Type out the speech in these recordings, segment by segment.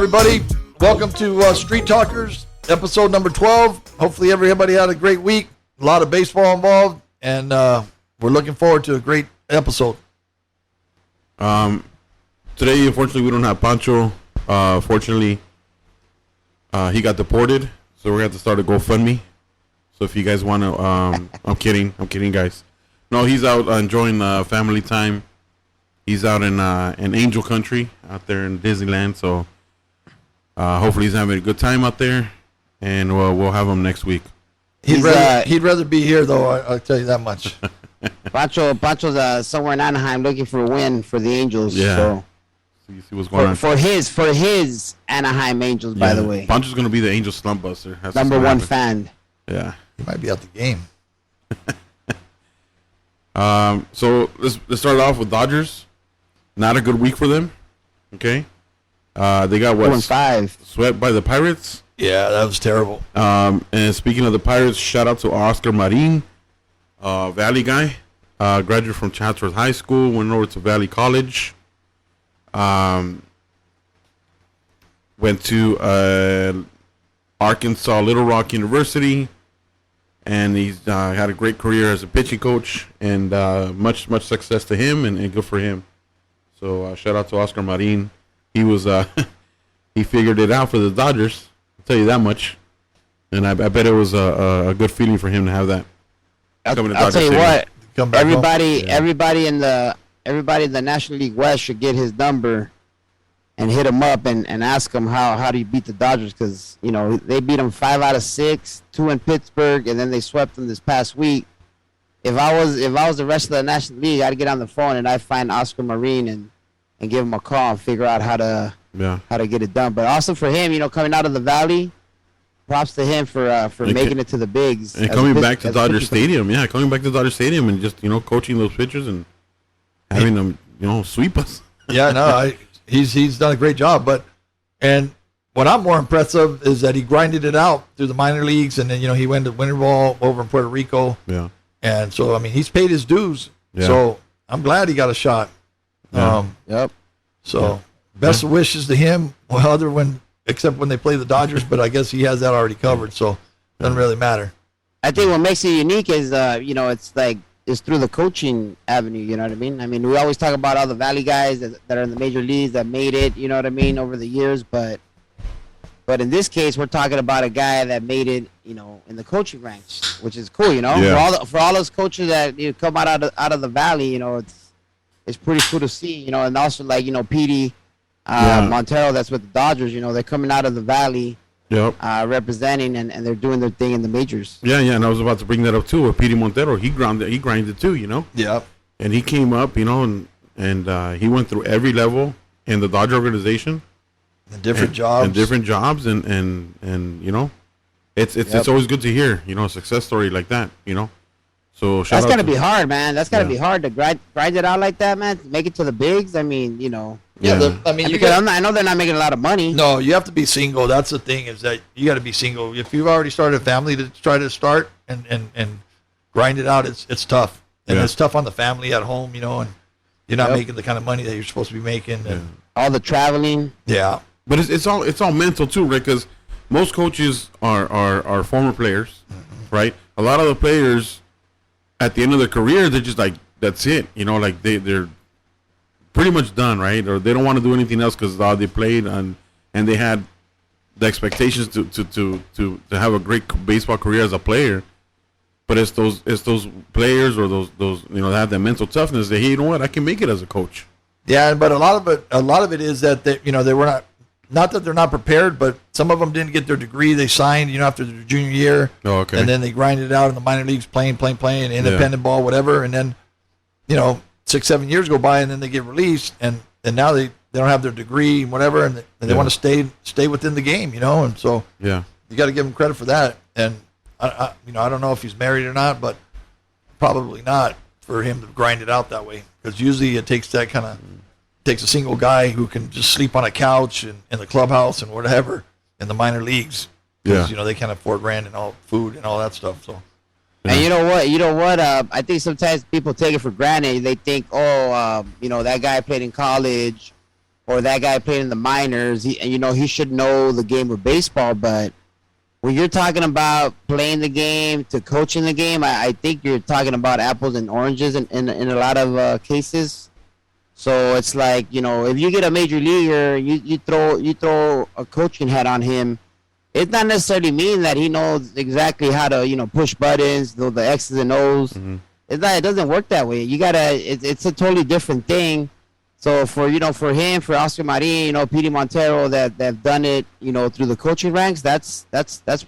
everybody. Welcome to Street Talkers, episode number 12. Hopefully everybody had a great week. A lot of baseball involved, and we're looking forward to a great episode. Today, unfortunately, we don't have Pancho. Fortunately, he got deported, so we're going to have to start a GoFundMe. So if you guys want to, I'm kidding, guys. No, he's out enjoying family time. He's out in Angel Country, out there in Disneyland, so hopefully he's having a good time out there, and we'll have him next week. He'd rather be here, though, I'll tell you that much. Pancho's somewhere in Anaheim looking for a win for the Angels. Yeah. So you see what's going on. For his Anaheim Angels, by the way. Pancho's going to be the Angel slump buster. Number one fan. Yeah. He might be out the game. So let's start off with Dodgers. Not a good week for them. Okay. They got what? 4-5. Swept by the Pirates. Yeah, that was terrible. And speaking of the Pirates, shout out to Oscar Marin, Valley guy, graduate from Chatsworth High School, went over to Valley College, went to Arkansas Little Rock University, and he's had a great career as a pitching coach, and much success to him, and good for him. So shout out to Oscar Marin. He was he figured it out for the Dodgers. I'll tell you that much, and I bet it was a good feeling for him to have that. I'll tell you what. Everybody in the National League West should get his number and hit him up and ask him how do you beat the Dodgers, because they beat them 5 out of 6, 2 in Pittsburgh, and then they swept them this past week. If I was the rest of the National League, I'd get on the phone and I'd find Oscar Marin and give him a call and figure out how to get it done. But also for him, coming out of the Valley, props to him for making it to the bigs. And coming back to Dodger Stadium, and just coaching those pitchers and having them sweep us. Yeah, no, he's done a great job. And what I'm more impressed of is that he grinded it out through the minor leagues, and then he went to winter ball over in Puerto Rico. Yeah. And so he's paid his dues. Yeah. So I'm glad he got a shot. Yeah. Yep. So best of wishes to him. Well, except when they play the Dodgers, but I guess he has that already covered, so it doesn't really matter. I think what makes it unique is it's through the coaching avenue. You know what I mean? I mean, we always talk about all the Valley guys that are in the major leagues that made it. You know what I mean, over the years, but in this case, we're talking about a guy that made it, in the coaching ranks, which is cool. Yeah. For all those coaches that come out of the Valley, it's pretty cool to see. And also Petey. Montero, that's with the Dodgers. They're coming out of the Valley, Yep. Representing, and they're doing their thing in the majors. Yeah, and I was about to bring that up too. With Petey Montero, he grinded too, Yeah. And he came up, and he went through every level in the Dodger organization, And different jobs, and it's always good to hear, a success story like that, So that's gotta be hard, man. That's gotta be hard to grind it out like that, man. To make it to the bigs. I mean, Yeah, I know they're not making a lot of money. No, you have to be single. That's the thing, is that you got to be single. If you've already started a family to try to start and grind it out, it's tough. And it's tough on the family at home, and you're not making the kind of money that you're supposed to be making. And all the traveling. Yeah. But it's all mental too, right? Because most coaches are former players, right? A lot of the players at the end of their career, they're just like, that's it, like they're pretty much done, right? Or they don't want to do anything else because they played and they had the expectations to have a great baseball career as a player. But it's those players or those that have that mental toughness that, hey, you know what, I can make it as a coach. Yeah, but a lot of it is that they were not that they're not prepared, but some of them didn't get their degree. They signed, after their junior year. Oh, okay. And then they grinded it out in the minor leagues, playing, independent ball, whatever. And then, 6-7 years go by, and then they get released, and now they don't have their degree, whatever, and they want to stay within the game, And so you got to give them credit for that. And I don't know if he's married or not, but probably not for him to grind it out that way, because usually it takes a single guy who can just sleep on a couch in the clubhouse and whatever in the minor leagues. Because, they can't afford rent and all food and all that stuff. So. And you know what? I think sometimes people take it for granted. They think, that guy played in college, or that guy played in the minors. He should know the game of baseball. But when you're talking about playing the game to coaching the game, I think you're talking about apples and oranges in a lot of cases. So it's like, if you get a major leaguer, you throw a coaching hat on him. It not necessarily mean that he knows exactly how to push buttons, the X's and O's. Mm-hmm. It doesn't work that way. You gotta. It's a totally different thing. So for him, for Oscar Marin, Petey Montero, that have done it, through the coaching ranks, that's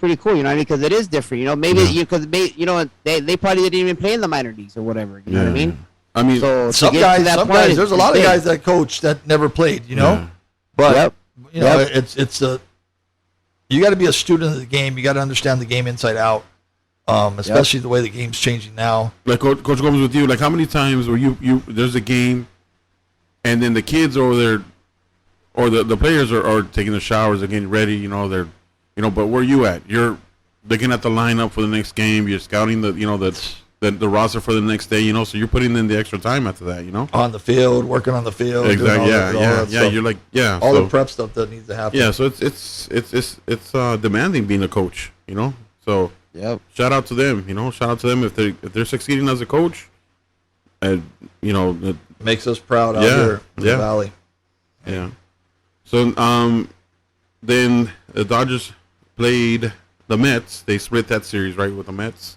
pretty cool. You know what I mean? Because it is different. Maybe because they probably didn't even play in the minor leagues or whatever. You know what I mean? I mean, so some guys, there's a lot of guys that coach that never played, but it's you got to be a student of the game. You got to understand the game inside out, especially the way the game's changing now. Like Coach Gomes with you, like how many times were you there's a game, and then the kids over there, or the players are taking the showers, they're getting ready, they're, but where you at? You're looking at the lineup for the next game. You're scouting the roster for the next day, so you're putting in the extra time after that, on the field, working on the field. Exactly. Yeah. You're like, all the prep stuff that needs to happen. Yeah. So it's demanding being a coach, So shout out to them, Shout out to them if they're succeeding as a coach, and it makes us proud out here in the Valley. Yeah. So then the Dodgers played the Mets. They split that series, right, with the Mets.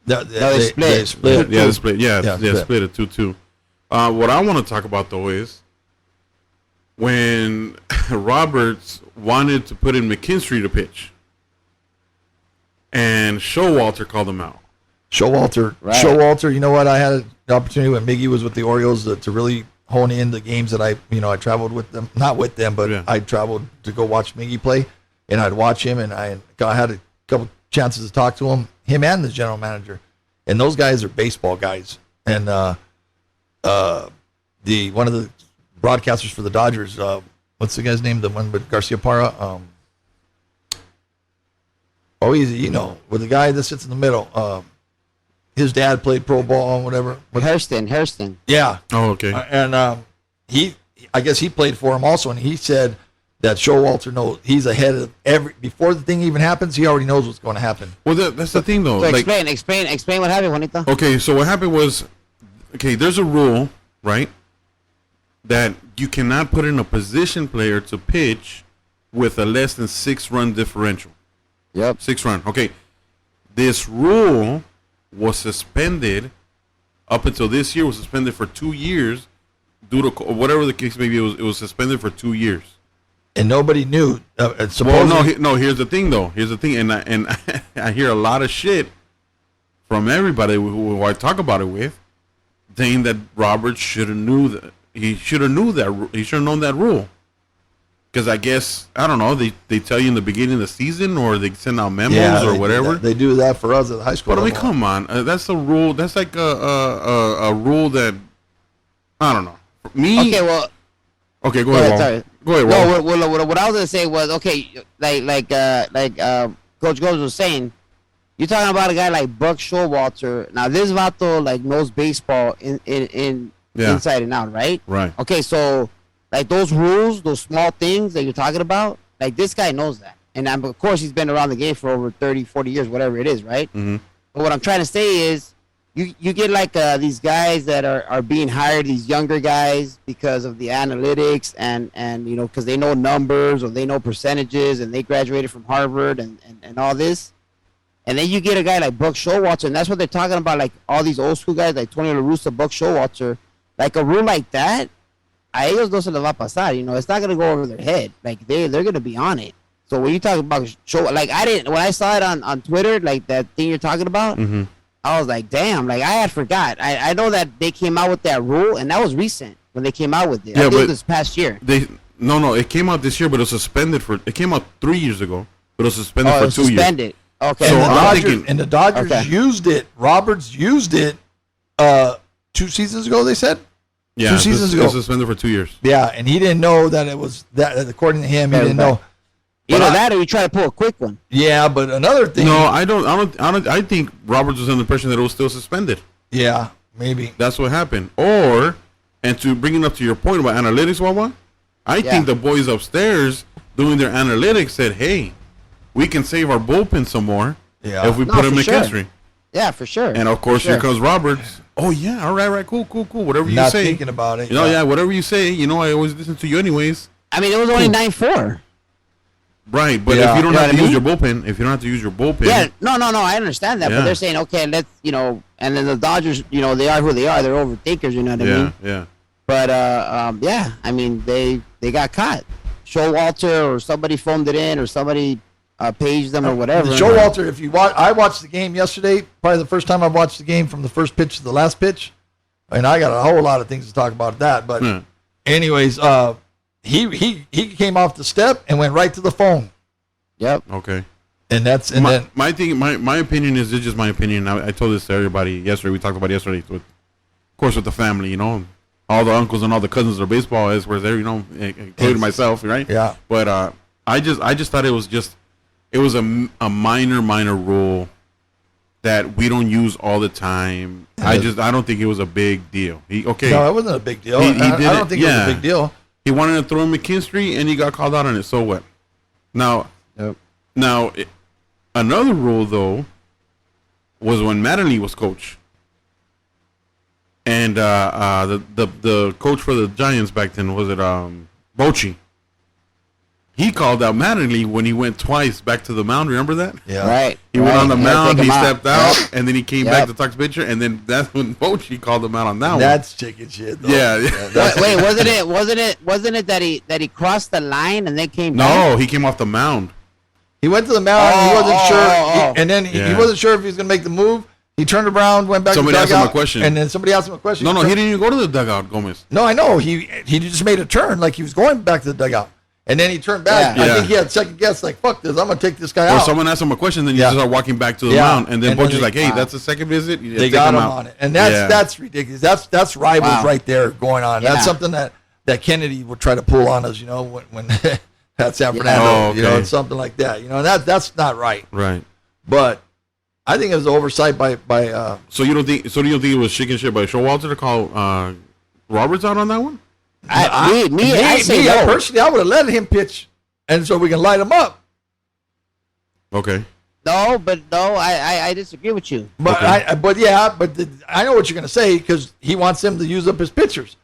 They split. They split. Split it 2-2. What I want to talk about though is when Roberts wanted to put in McKinstry to pitch, and Showalter called him out. Showalter. You know what? I had the opportunity when Miggy was with the Orioles to really hone in the games that I traveled with them, not with them, but I traveled to go watch Miggy play, and I'd watch him, and I had a couple chances to talk to him and the general manager, and those guys are baseball guys. And one of the broadcasters for the Dodgers, what's the guy's name? The one with Garcia Parra. Easy, with the guy that sits in the middle. His dad played pro ball and whatever. Hairston. Yeah. Oh, okay. And I guess he played for him also, and he said that Showalter knows he's ahead of before the thing even happens. He already knows what's going to happen. Well, that's the thing, though. So explain what happened, Juanito. Okay, so what happened was, there's a rule, right, that you cannot put in a position player to pitch with a less than 6-run differential. Yep. 6-run. Okay, this rule was suspended up until this year. Was suspended for 2 years due to whatever the case may be. It was suspended for 2 years. And nobody knew. Here's the thing, though. Here's the thing, and I hear a lot of shit from everybody who I talk about it with, saying that Roberts should have known that. He should have known that rule. Because I guess, I don't know, they tell you in the beginning of the season, or they send out memos or whatever. They do that for us at the high school. But I mean, come on, that's a rule. That's like a rule that, I don't know. Me. Okay, well. Okay, go ahead. Go ahead. No, what I was gonna say was, like Coach Gomes was saying, you're talking about a guy like Buck Showalter. Now this vato knows baseball inside and out, right? Right. Okay, so those rules, those small things that you're talking about, this guy knows that, and of course he's been around the game for over 30, 40 years, whatever it is, right? Mm-hmm. But what I'm trying to say is, you get these guys that are being hired, these younger guys, because of the analytics and because they know numbers or they know percentages and they graduated from Harvard and all this. And then you get a guy like Buck Showalter, and that's what they're talking about, all these old school guys like Tony La Russa, Buck Showalter. A rule like that, a ellos no se les va a pasar, it's not going to go over their head. They're going to be on it. So when you talk about when I saw it on Twitter, that thing you're talking about, mm-hmm. I was like, damn, I had forgot. I know that they came out with that rule, and that was recent when they came out with it. Yeah, I think this past year. No, it came out this year, but it was suspended it came out 3 years ago, but it was suspended for 2 years. Suspended. Okay. And the Dodgers used it. Roberts used it 2 seasons ago, they said? Yeah, 2 seasons ago. It was suspended for 2 years. Yeah, and he didn't know that it was that. According to him, he didn't know. Either that, or you try to pull a quick one. Yeah, but another thing. No, I don't. I think Roberts was under the impression that it was still suspended. Yeah, maybe that's what happened. And to bring it up to your point about analytics, Wawa, I think the boys upstairs doing their analytics said, "Hey, we can save our bullpen some more if we put him in chemistry." Yeah, for sure. And of course, here comes Roberts. Oh yeah, all right, cool. Whatever you Not say. thinking about it. Whatever you say. I always listen to you anyways. I mean, it was only 9-4. Right, but if you don't have to use your bullpen, yeah, no, I understand that, but they're saying, okay, let's, and then the Dodgers, they are who they are. They're overthinkers, you know what I mean? Yeah. But I mean, they got caught. Showalter or somebody phoned it in or somebody paged them or whatever. Showalter, if you watch, I watched the game yesterday. Probably the first time I've watched the game from the first pitch to the last pitch. And I got a whole lot of things to talk about that. But anyways, he came off the step and went right to the phone. Yep. Okay. And that's my thing. My opinion is just my opinion. I told this to everybody yesterday. We talked about it yesterday with, of course, with the family. All the uncles and all the cousins of baseball is where they're, including myself, right? Yeah. But I just thought it was a minor rule that we don't use all the time. I don't think it was a big deal. No, it wasn't a big deal. I don't think it was a big deal. He wanted to throw in McKinstry, and he got called out on it. So what? Now, another rule though was when Mattingly was coach, and the coach for the Giants back then was it Bochy. He called out Mattingly when he went twice back to the mound. Remember that? Yeah. Right. He went on the mound, he stepped out, and then he came back to talk to pitcher, and then that's when Bochy called him out on that one. That's chicken shit, though. Yeah. Wait, wasn't it that he crossed the line and then came back? No, he came off the mound. He went to the mound, he wasn't sure, and then he wasn't sure if he was going to make the move. He turned around, went back to the dugout. Somebody asked him a question. And then somebody asked him a question. No, he didn't even go to the dugout, Gomez. No, I know. He just made a turn like he was going back to the dugout. And then he turned back. Yeah. I think he had second guess, like, fuck this, I'm going to take this guy out. Or someone asked him a question, then you just start walking back to the mound. And then Bochy's like, hey, that's a second visit. They got him on it. And that's ridiculous. That's rivals right there going on. That's something that Kennedy would try to pull on us, when that's San Fernando, it's something like that. That's not right. Right. But I think it was an oversight by So you don't think it was chicken shit by Showalter to call Roberts out on that one? I say no. Personally, I would have let him pitch, and so we can light him up. Okay. No, I disagree with you. But I know what you're going to say because he wants him to use up his pitchers.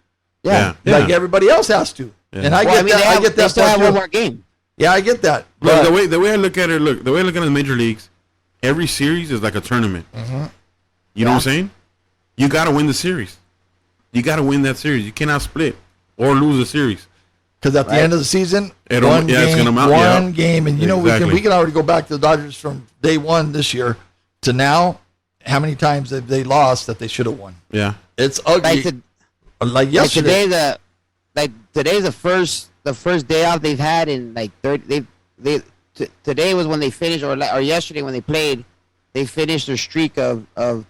Yeah. Like everybody else has to. Yeah. And I get that. I get that. They still have one more game. Yeah, I get that. But the way I look at it, the major leagues, every series is like a tournament. Mm-hmm. You know what I'm saying? You got to win the series. You got to win that series. You cannot split or lose a series. Because at the end of the season, one game, and we can already go back to the Dodgers from day one this year to now. How many times have they lost that they should have won? Yeah, it's ugly. Like yesterday, today's the first day off they've had in like 30. Today was when they finished, or yesterday when they played, they finished their streak of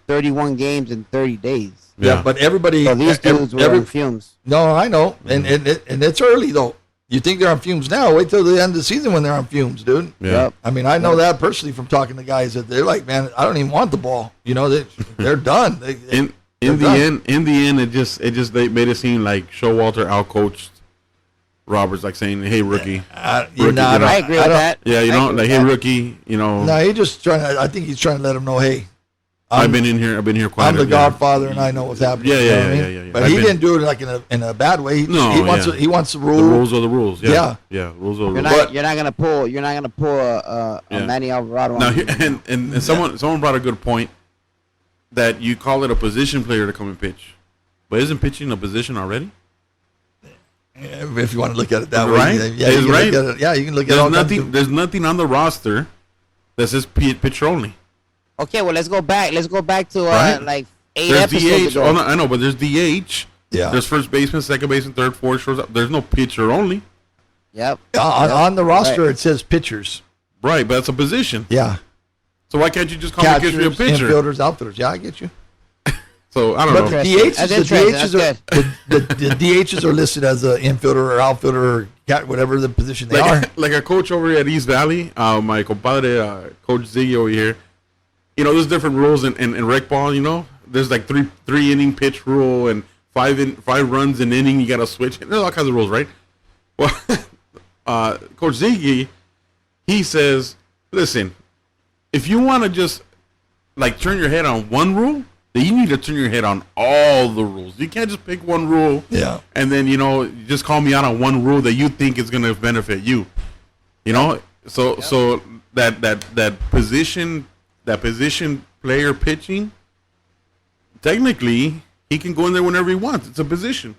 31 games in 30 days. Yeah, but everybody. So these dudes were on fumes. No, I know, and it's early though. You think they're on fumes now? Wait till the end of the season when they're on fumes, dude. Yeah. I mean, I know that personally from talking to guys that they're like, man, I don't even want the ball. They're done. In the end, it just they made it seem like Showalter outcoached Roberts, like saying, "Hey, rookie." I agree with that. Yeah, hey, rookie. No, he's just trying to. I think he's trying to let him know, hey. I've been in here quite. I'm the Godfather, and I know what's happening. Yeah. But he didn't do it like in a bad way. He wants the rule. The rules are the rules. Yeah. Rules are the rules. You're not gonna pull a Manny Alvarado. Now, and someone brought a good point that you call it a position player to come and pitch, but isn't pitching a position already? If you want to look at it that way, right? Yeah, you can look at it. Yeah, you can look at it. There's nothing on the roster that says pitcher only. Okay, well let's go back. Let's go back to like 8 there's episodes DH. ago. Oh, no, I know, but there's DH. Yeah. There's first baseman, second baseman, third, fourth, shortstop. There's no pitcher only. Yep. On the roster, it says pitchers. Right, but that's a position. Yeah. So why can't you just call McKinstry a pitcher? Infielders, outfielders. Yeah, I get you. So I don't know. But the DHs are listed as an infielder or outfielder or whatever the position they are. Like a coach over at East Valley, my compadre, Coach Ziggy over here. There's different rules in rec ball. There's like three inning pitch rule and five runs an inning. You got to switch. There's all kinds of rules, right? Well, Coach Ziggy, he says, listen, if you want to just like turn your head on one rule, then you need to turn your head on all the rules. You can't just pick one rule, and then just call me out on one rule that you think is going to benefit you. So that position player pitching, technically he can go in there whenever he wants. It's a position.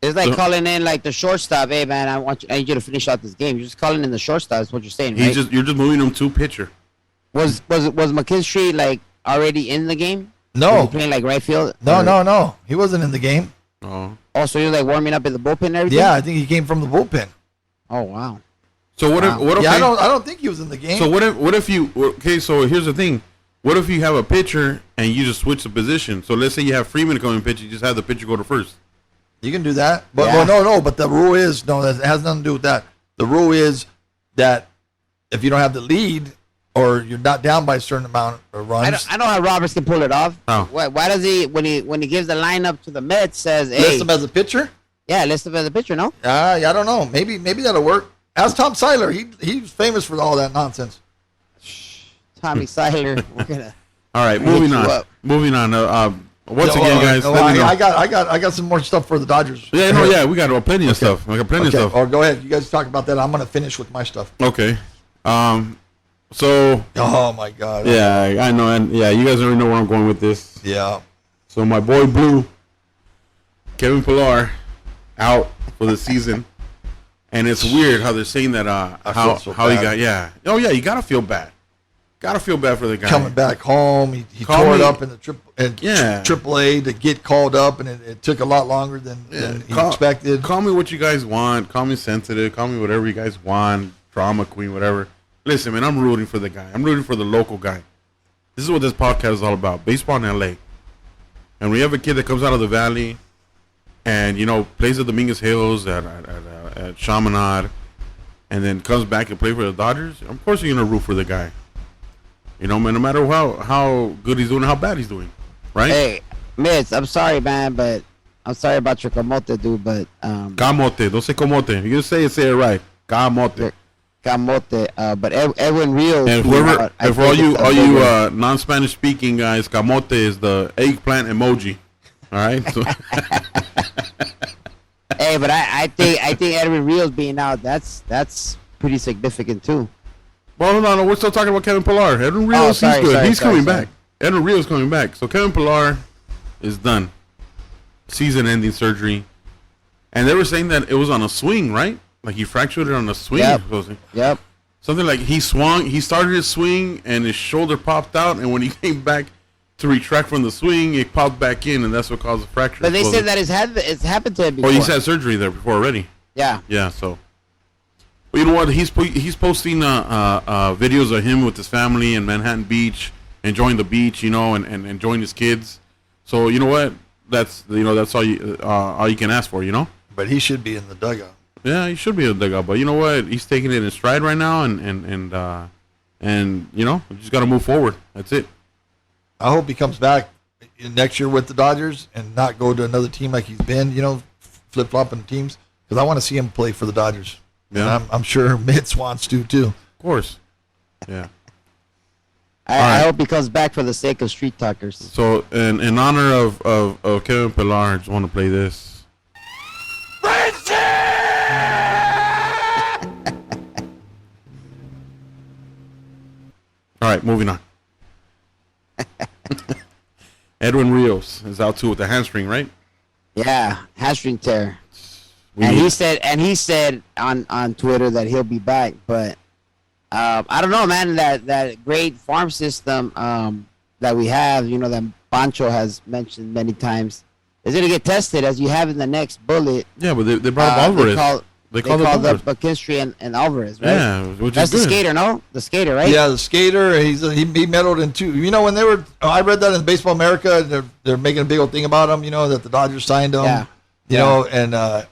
It's like calling in like the shortstop. Hey man, I need you to finish out this game. You're just calling in the shortstop. Is what you're saying, right? You're just moving him to pitcher. Was McKinstry like already in the game? No. Was he playing like right field? No. He wasn't in the game. Oh. Oh, so he was like warming up in the bullpen and everything? Yeah, I think he came from the bullpen. Oh wow. So what if I don't think he was in the game. So what if you so here's the thing. What if you have a pitcher and you just switch the position? So let's say you have Freeman coming pitch, you just have the pitcher go to first. You can do that. But no, but the rule is that has nothing to do with that. The rule is that if you don't have the lead or you're not down by a certain amount of runs. I know how Roberts can pull it off. Oh. Why does he when he gives the lineup to the Mets says, hey, list him as a pitcher? Yeah, list him as a pitcher, no? I don't know. Maybe that'll work. Ask Tom Seiler. He's famous for all that nonsense. Tommy Seiler. We're gonna. All right, moving on. Once again, guys. I got some more stuff for the Dodgers. Yeah, we got plenty of stuff. I got plenty of stuff. Or go ahead. You guys talk about that. I'm gonna finish with my stuff. Okay. So. Oh my God. Yeah, I know, and yeah, you guys already know where I'm going with this. Yeah. So my boy Blue, Kevin Pillar, out for the season. And it's weird how they're saying that how he got you gotta feel bad. Gotta feel bad for the guy. Coming back home, he tore it up in the AAA to get called up, and it took a lot longer than he expected. Call me what you guys want. Call me sensitive. Call me whatever you guys want. Drama queen, whatever. Listen, man, I'm rooting for the guy. I'm rooting for the local guy. This is what this podcast is all about. Baseball in LA. And we have a kid that comes out of the valley and plays at Dominguez Hills at Chaminade, and then comes back and play for the Dodgers. Of course you're gonna root for the guy. Man, no matter how good he's doing, how bad he's doing, right? Hey, Mitz, I'm sorry, man, but I'm sorry about your camote, dude. But camote, don't say camote. You're gonna say it right. Camote. But Edwin Rios. And for all you non-Spanish speaking guys, camote is the eggplant emoji. All right. So. Hey, but I think Edwin Rios being out, that's pretty significant too. Well, no, we're still talking about Kevin Pillar. Edwin Rios, he's good. He's coming back. Edwin Rios is coming back. So Kevin Pillar is done. Season-ending surgery. And they were saying that it was on a swing, right? Like he fractured it on a swing. Yep. Something like he swung. He started his swing, and his shoulder popped out. And when he came back to retract from the swing, it popped back in, and that's what caused the fracture. But they said that it's happened to him before. Oh, he's had surgery there before already. Yeah. Yeah. So. But you know what? He's posting videos of him with his family in Manhattan Beach, enjoying the beach, and enjoying his kids. So you know what? That's all you can ask for, But he should be in the dugout. Yeah, he should be in the dugout. But you know what? He's taking it in stride right now, and we just got to move forward. That's it. I hope he comes back next year with the Dodgers and not go to another team like he's been, flip flopping teams, because I want to see him play for the Dodgers. Yeah, and I'm sure Mitz wants to too. Of course. Yeah. I hope he comes back for the sake of Street Talkers. So, in honor of Kevin Pillar, I just want to play this. All right, moving on. Edwin Rios is out too with the hamstring, right? Yeah, hamstring tear. He said on Twitter that he'll be back, but I don't know, man. That great farm system that we have, that Pancho has mentioned many times, is going to get tested as you have in the next bullet. Yeah, but they brought up Alvarez. They called up McKinstry and Alvarez, right? Yeah, that's the skater, no? The skater, right? Yeah, the skater. He medaled in two. When they were, I read that in Baseball America. They're making a big old thing about him. That the Dodgers signed him. Yeah. And a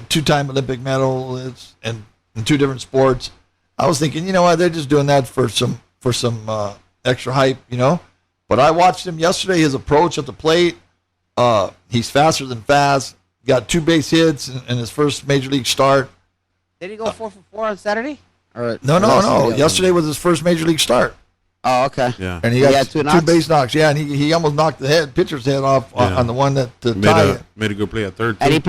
two-time Olympic medalist and in two different sports. I was thinking, they're just doing that for some extra hype, But I watched him yesterday. His approach at the plate. He's faster than fast. got 2 base hits in his first major league start. Did he go 4 for 4 on Saturday? Or No. Yesterday was his first major league start. Oh, okay. Yeah. And he got 2 base knocks. Yeah, and he almost knocked the pitcher's head off on the one that made a good play at third. Too. And he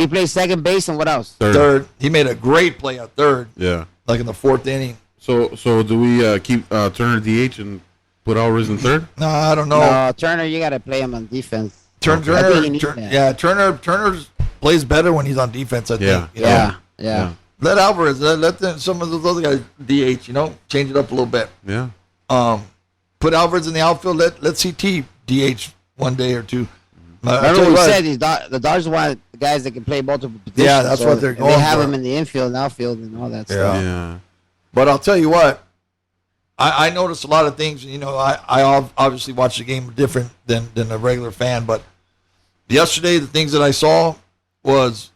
plays second base and what else? Third. He made a great play at third. Yeah. Like in the 4th inning. So do we keep Turner DH and put Alvarez in third? No, I don't know. No, Turner, you got to play him on defense. Turner plays better when he's on defense, I think. Yeah. Let Alvarez, let some of those other guys DH, change it up a little bit. Yeah. Put Alvarez in the outfield. Let CT DH one day or two. Remember we said the Dodgers want the guys that can play multiple positions. Yeah, that's what they're going for. They have for. them in the infield and outfield and all that stuff. Yeah. But I'll tell you what, I noticed a lot of things. I obviously watch the game different than a regular fan. But yesterday, the things that I saw was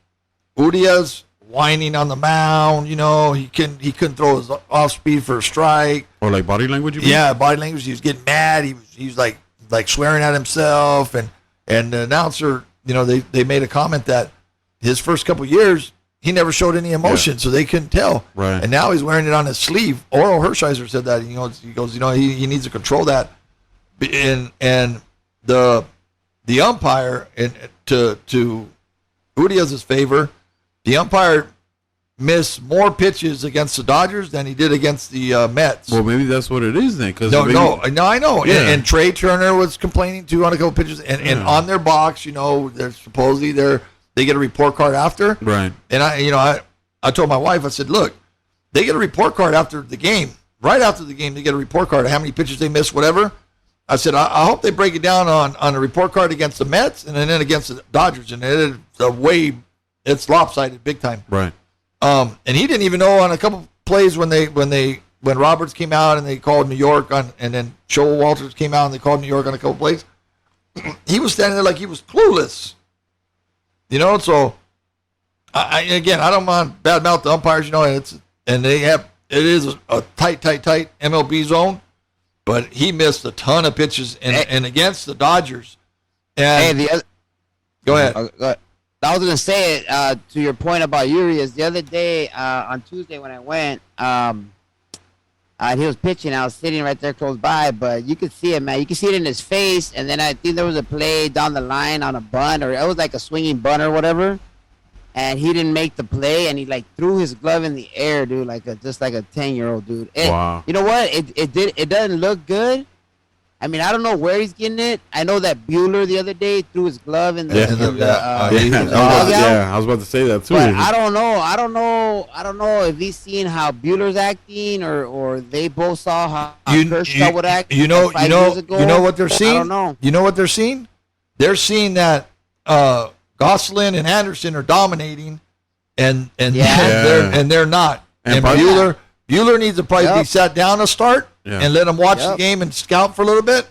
Urias whining on the mound. He couldn't throw his off speed for a strike. Or like body language. You mean? Yeah, body language. He was getting mad. He was like swearing at himself. And the announcer, they made a comment that his first couple years he never showed any emotion, so they couldn't tell. Right. And now he's wearing it on his sleeve. Oral Hershiser said that. He goes, he needs to control that. And the umpire, to Urias' favor, the umpire missed more pitches against the Dodgers than he did against the Mets. Well, maybe that's what it is then. No, I know. Yeah. And Trey Turner was complaining too on a couple pitches. And on their box, they're supposedly they get a report card after. Right. And I told my wife, I said, look, they get a report card after the game. Right after the game, they get a report card of how many pitches they missed, whatever. I said, I hope they break it down on a report card against the Mets and then against the Dodgers. And it's lopsided big time. Right. And he didn't even know on a couple plays when Roberts came out and they called New York and then Joel Walters came out and they called New York on a couple plays. He was standing there like he was clueless. So I don't mind badmouth the umpires, it is a tight MLB zone, but he missed a ton of pitches and against the Dodgers. And go ahead. I was gonna say it to your point about Urias. The other day on Tuesday when I went, he was pitching. I was sitting right there close by, but you could see it, man. You could see it in his face. And then I think there was a play down the line on a bunt, or it was like a swinging bunt or whatever. And he didn't make the play, and he threw his glove in the air, dude, just like a 10-year-old dude. Wow. You know what? It doesn't look good. I mean, I don't know where he's getting it. I know that Bueller the other day threw his glove in the I was about to say that too. But I don't know if he's seeing how Bueller's acting or they both saw how Kershaw would act. You know what they're seeing? I don't know. You know what they're seeing? They're seeing that Gosselin and Anderson are dominating, and they're not. And Bueller needs to probably be sat down to start and let him watch the game and scout for a little bit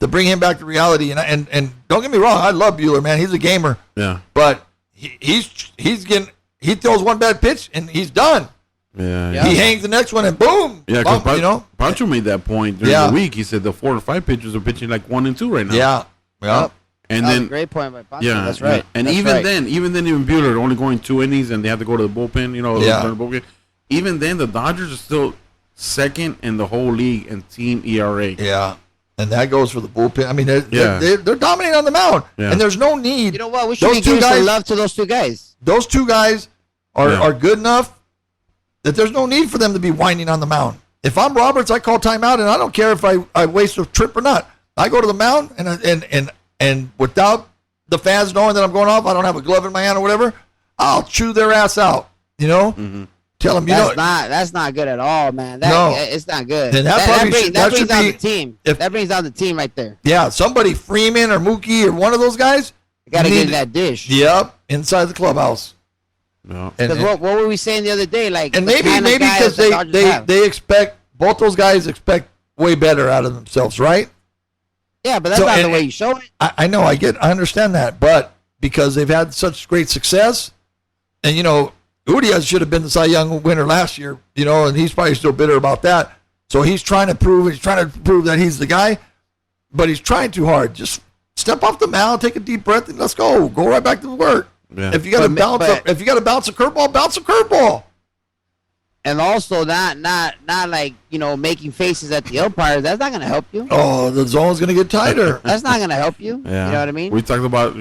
to bring him back to reality. And don't get me wrong, I love Bueller, man. He's a gamer. Yeah. But he throws one bad pitch and he's done. Yeah. He hangs the next one and boom. Yeah, because Pancho made that point during the week. He said the 4 or 5 pitchers are pitching like 1 and 2 right now. Yeah. Yep. And that then was a great point by Pancho. Yeah, that's right. And that's even right. then Bueller only going 2 innings and they have to go to the bullpen. The bullpen. Even then, the Dodgers are still second in the whole league in team ERA. Yeah, and that goes for the bullpen. I mean, they're dominating on the mound, and there's no need. You know what? We should be giving some love to those 2 guys. Those 2 guys are good enough that there's no need for them to be whining on the mound. If I'm Roberts, I call timeout, and I don't care if I waste a trip or not. I go to the mound, and without the fans knowing that I'm going off, I don't have a glove in my hand or whatever, I'll chew their ass out. Mm-hmm. Tell them, that's not good at all, man. It's not good. Then that brings down the team. That brings down the team right there. Yeah, somebody, Freeman or Mookie or one of those guys, got to get in that dish. Yep, inside the clubhouse. No. Because what were we saying the other day? And maybe because they expect, both those guys expect way better out of themselves, right? Yeah, but that's not the way you show it. I know, I understand that, but because they've had such great success, and Urias should have been the Cy Young winner last year, and he's probably still bitter about that. So he's trying to prove that he's the guy, but he's trying too hard. Just step off the mound, take a deep breath, and let's go. Go right back to work. Yeah. If you got to bounce a curveball, bounce a curveball. And also not like, making faces at the umpires. That's not going to help you. Oh, the zone's going to get tighter. That's not going to help you. Yeah. You know what I mean? We talked about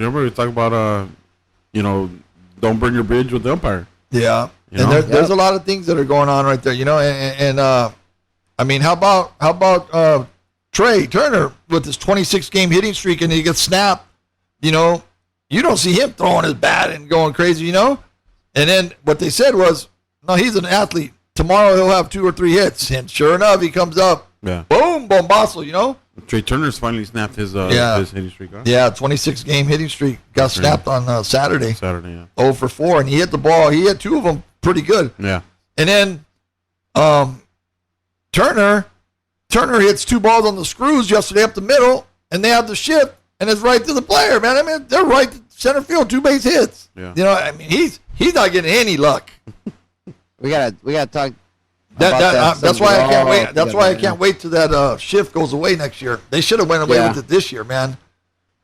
don't burn your bridge with the umpire. Yeah. There's a lot of things that are going on right there, and I mean, how about Trey Turner with his 26-game hitting streak and he gets snapped, you don't see him throwing his bat and going crazy, And then what they said was, no, he's an athlete. Tomorrow he'll have 2 or 3 hits. And sure enough, he comes up. Yeah. Boom, bombazo, Trey Turner's finally snapped his hitting streak. Huh? Yeah, 26-game hitting streak. Got snapped on Saturday. Saturday, yeah. 0 for 4, and he hit the ball. He hit 2 of them pretty good. Yeah. And then Turner hits 2 balls on the screws yesterday up the middle, and they have the shift, and it's right to the player, man. I mean, they're right to center field, 2 base hits. Yeah. I mean, he's not getting any luck. We gotta talk. That's why I can't wait. That's why I can't wait till that shift goes away next year. They should have went away with it this year, man,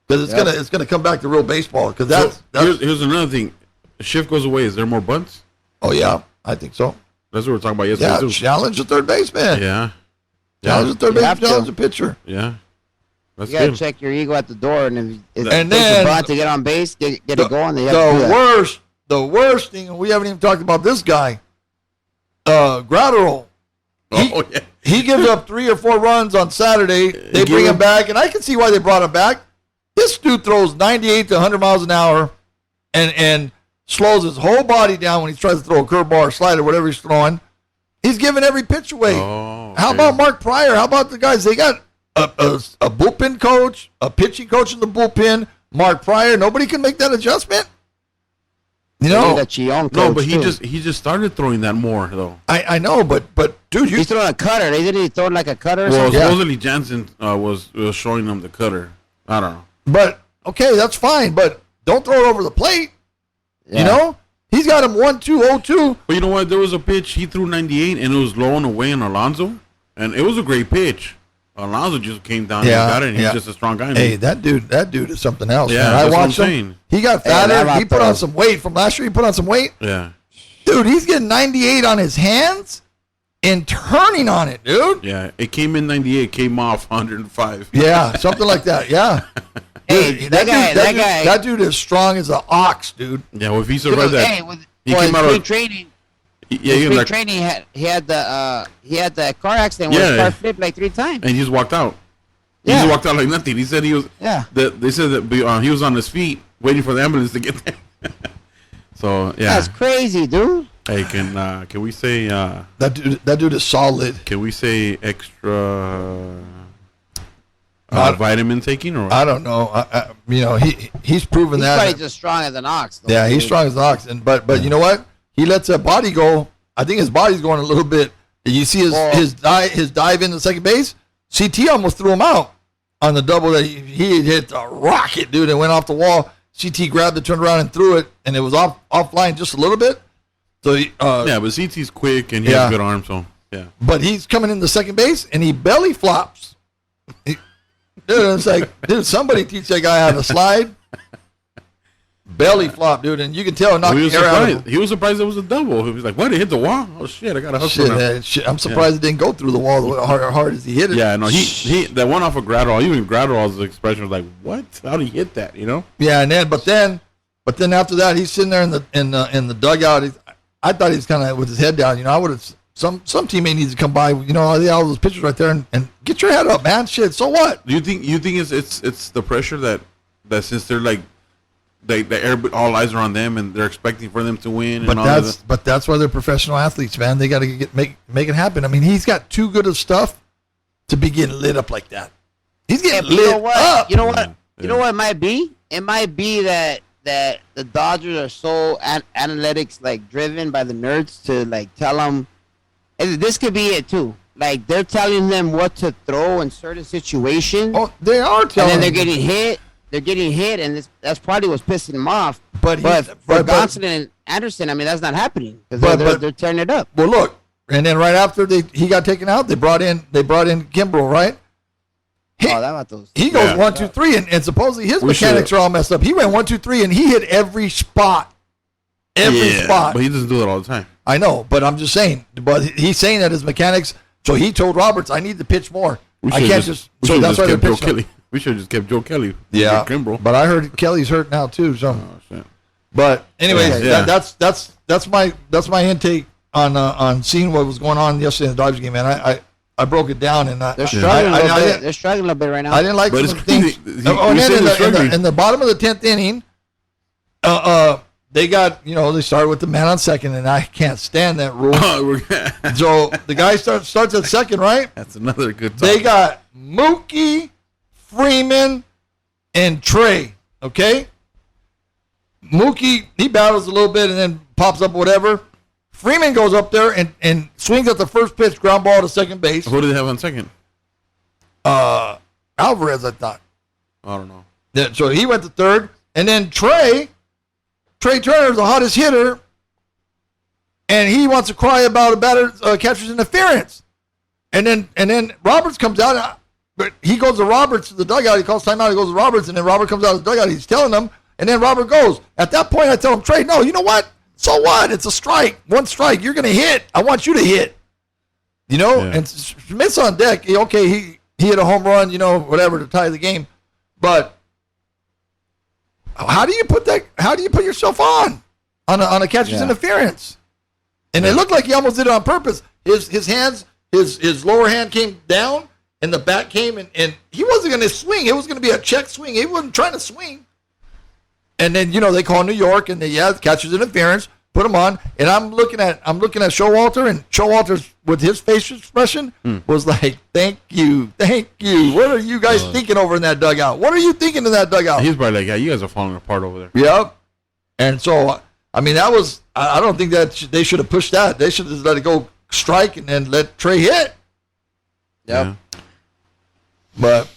because it's gonna come back to real baseball. Because here's another thing. The shift goes away. Is there more bunts? Oh yeah, I think so. That's what we're talking about yesterday. Yeah, challenge the third baseman. Yeah. Challenge the third baseman. Challenge the pitcher. Yeah. You gotta check your ego at the door, and if then a bunt to get on base, get it going. The worst thing, and we haven't even talked about this guy, Gratterall. He gives up 3 or 4 runs on Saturday. They bring him back, and I can see why they brought him back. This dude throws 98 to 100 miles an hour, and slows his whole body down when he tries to throw a curveball or slider, whatever he's throwing. He's giving every pitch away. How about Mark Pryor? How about the guys? They got a bullpen coach, a pitching coach in the bullpen, Mark Pryor. Nobody can make that adjustment. No, but he just started throwing that more though. I know, but dude, he's throwing a cutter. Didn't he throw like a cutter? Well, supposedly Jansen was showing them the cutter. I don't know. But okay, that's fine. But don't throw it over the plate. Yeah. He's got him 1-2, 0-2. But you know what? There was a pitch he threw 98, and it was low and away on Alonso, and it was a great pitch. Alonso just came down and got it, and he's just a strong guy. Hey, that dude is something else. Yeah, man. I watched him. He got fatter. He put on some weight from last year. He put on some weight. Yeah. Dude, he's getting 98 on his hands and turning on it, dude. Yeah, it came in 98, came off 105. Yeah, something like that. Yeah. Hey, that dude is strong as an ox, dude. Yeah, well, if he survived that, he came out of training. Yeah, spring training. He had the car accident where his car flipped like 3 times, and he just walked out. He just walked out like nothing. He said he was. Yeah. They said that he was on his feet waiting for the ambulance to get there. So yeah, that's crazy, dude. Hey, can we say that dude is solid? Can we say extra vitamin taking or? I don't know. He's proven that. He's probably just strong as an ox. Though, yeah, he's strong as an ox, but you know what? He lets that body go. I think his body's going a little bit. You see his dive into second base. CT almost threw him out on the double that he hit a rocket, dude, and went off the wall. CT grabbed it, turned around, and threw it, and it was offline just a little bit. So but CT's quick and he has good arm, so yeah. But he's coming into second base and he belly flops. Dude, it's like, somebody teach that guy how to slide. Belly flop, dude, and you can tell it knocked the air out of him. He was surprised it was a double. He was like, "What? It hit the wall? Oh shit! I got to hustle now." Shit, I'm surprised it didn't go through the wall hard as he hit it. Yeah, no, he that one off of Gratterall. Even Gratterall's expression was like, "What? How did he hit that?" Yeah, and then but then after that, he's sitting there in the dugout. I thought he was kind of with his head down. I would have some teammate needs to come by. All those pitchers right there and get your head up, man. Shit. So what? Do you think it's the pressure that since they're like. All eyes are on them, and they're expecting for them to win. But that's why they're professional athletes, man. They got to make it happen. I mean, he's got too good of stuff to be getting lit up like that. He's getting lit up. You know what? Yeah. You know what it might be? It might be that the Dodgers are so analytics driven by the nerds to tell them. And this could be it too. They're telling them what to throw in certain situations. Oh, they are telling. And then they're getting hit. They're getting hit, and that's probably what's pissing him off. But for Gonsolin and Anderson, I mean, that's not happening because they're tearing it up. Well, look, and then right after he got taken out, they brought in Kimbrel, right? He goes 1, 2, 3, and supposedly his mechanics are all messed up. He went 1, 2, 3, and he hit every spot. Every spot. But he doesn't do that all the time. I know, but I'm just saying. But he's saying that his mechanics. So he told Roberts, "I need to pitch more. I can't just." So that's why they're pitching. Kelly. We should have just kept Joe Kelly. Yeah, but I heard Kelly's hurt now too. So, but anyways, that's my intake on seeing what was going on yesterday in the Dodgers game, man. I broke it down, and they're struggling a little bit. They're struggling a little bit right now. I didn't like some things. And then in the bottom of the 10th inning, they got, they started with the man on second, and I can't stand that rule. So the guy starts at second, right? That's another good time. They got Mookie, Freeman, and Trey, okay? Mookie, he battles a little bit and then pops up whatever. Freeman goes up there and swings at the first pitch, ground ball to second base. Who do they have on second? Alvarez, I thought. I don't know. So he went to third, and then Trey Turner's the hottest hitter, and he wants to cry about a catcher's interference. And then Roberts comes out, but he goes to Roberts to the dugout. He calls timeout. He goes to Roberts, and then Robert comes out of the dugout. He's telling him, and then Robert goes. At that point, I tell him, Trey, no, you know what? So what? It's a strike. One strike. You're going to hit. I want you to hit. And Smith's on deck. Okay, he hit a home run, whatever, to tie the game. But how do you put yourself on a catcher's interference? And it looked like he almost did it on purpose. His hands, his lower hand came down, and the bat came, and he wasn't going to swing. It was going to be a check swing. He wasn't trying to swing. And then they call New York, and the catcher's interference, put him on. And I'm looking at Showalter, and Showalter's with his facial expression was like, "Thank you. What are you guys thinking over in that dugout? What are you thinking in that dugout?" He's probably like, "Yeah, you guys are falling apart over there." Yep. And so, I mean, that was. I don't think that they should have pushed that. They should have just let it go strike and then let Trey hit. Yep. Yeah. But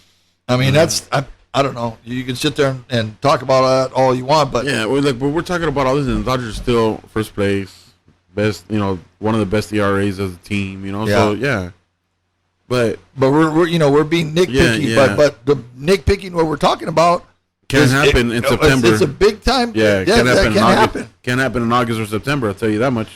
I mean, that's. I don't know. You can sit there and talk about that all you want, but but we're talking about all this, and the Dodgers still first place, best, one of the best ERAs as a team, So but we're being nitpicky, but the nitpicking what we're talking about can happen in September. It's a big time. Yeah, it can happen in August. Can happen in August or September. I'll tell you that much.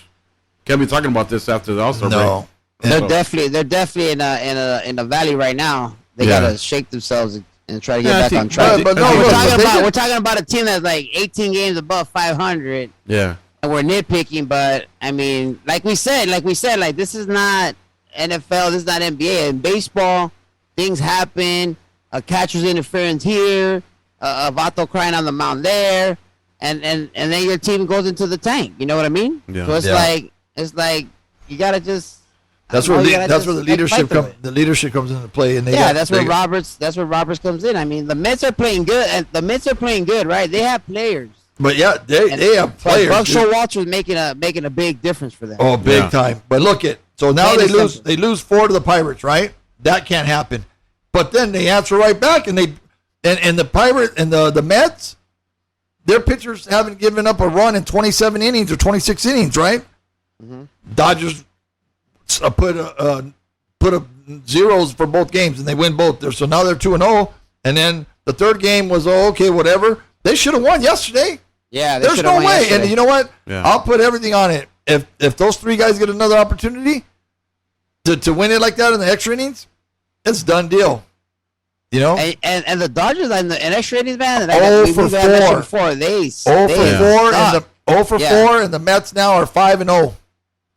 Can't be talking about this after the All-Star break. They're definitely in a valley right now. They gotta shake themselves and try to get back on track. But we're talking about a team that's like 18 games above 500. Yeah. And we're nitpicking, but I mean, like we said, this is not NFL, this is not NBA. In baseball, things happen. A catcher's interference here, a Vato crying on the mound there, and then your team goes into the tank. You know what I mean? Yeah. So it's like you gotta just. That's where the leadership comes into play, and that's where Roberts comes in. I mean, the Mets are playing good, and the Mets are playing good, right? They have players. But they have players. Buck Showalter is making a big difference for them. Oh, big time. But look so now they lose 4 to the Pirates, right? That can't happen. But then they answer right back, and the Pirates and the Mets, their pitchers haven't given up a run in 27 innings or 26 innings, right? Mm-hmm. Dodgers put a zeros for both games, and they win both. So now they're 2-0, and then the third game was whatever. They should have won yesterday. Yeah, there's no way. Yesterday. And you know what? Yeah. I'll put everything on it. If those 3 guys get another opportunity to win it like that in the extra innings, it's done deal. And the Dodgers in extra innings, man. 0 for 4. 0 for 4, and the Mets now are 5-0.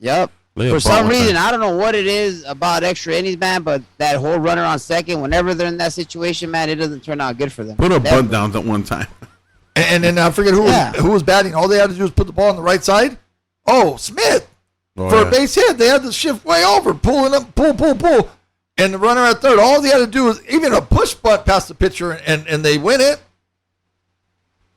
Yep. For some reason, I don't know what it is about extra innings, man, but that whole runner on second, whenever they're in that situation, man, it doesn't turn out good for them. Put a bunt down at one time. And then I forget who was batting. All they had to do was put the ball on the right side. Oh, Smith. For a base hit. They had to shift way over, pulling up, pull. And the runner at third, all they had to do was even a push butt past the pitcher, and they win it.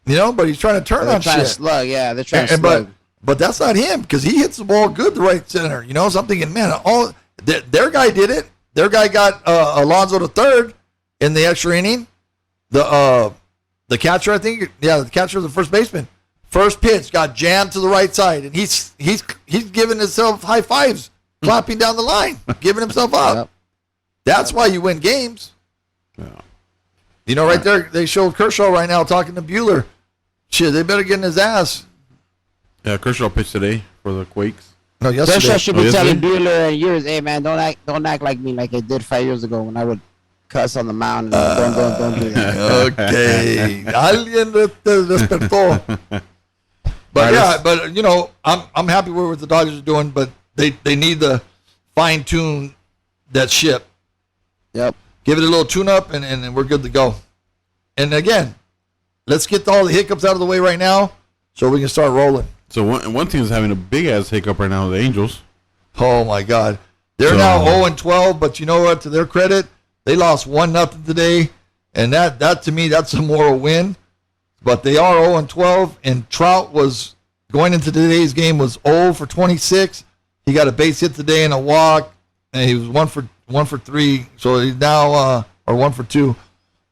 But he's trying to turn on shit. They're trying to slug. But that's not him, because he hits the ball good to right center. So I'm thinking, man, their guy did it. Their guy got Alonso to third in the extra inning. The catcher, I think, the catcher was the first baseman. First pitch got jammed to the right side, and he's giving himself high fives, clapping down the line, giving himself up. Yep. That's why you win games. Yeah. You know, right there, they showed Kershaw right now talking to Bueller. Shit, they better get in his ass. Yeah, Kershaw pitched today for the Quakes. No, yesterday. Kershaw should be telling Bueller and yours, hey man, don't act like me like I did 5 years ago when I would cuss on the mound. Don't do that. Okay, alguien despertó. But yeah, but you know, I'm happy with what the Dodgers are doing, but they need to fine tune that ship. Yep. Give it a little tune up, and we're good to go. And again, let's get all the hiccups out of the way right now, so we can start rolling. So one team is having a big ass hiccup right now. The Angels. Oh my God, they're now 0-12. But you know what? To their credit, they lost 1-0 today, and that to me, that's a moral win. But they are 0-12, and Trout was going into today's game was 0 for 26. He got a base hit today and a walk, and he was 1 for 3. So he's now or 1 for 2.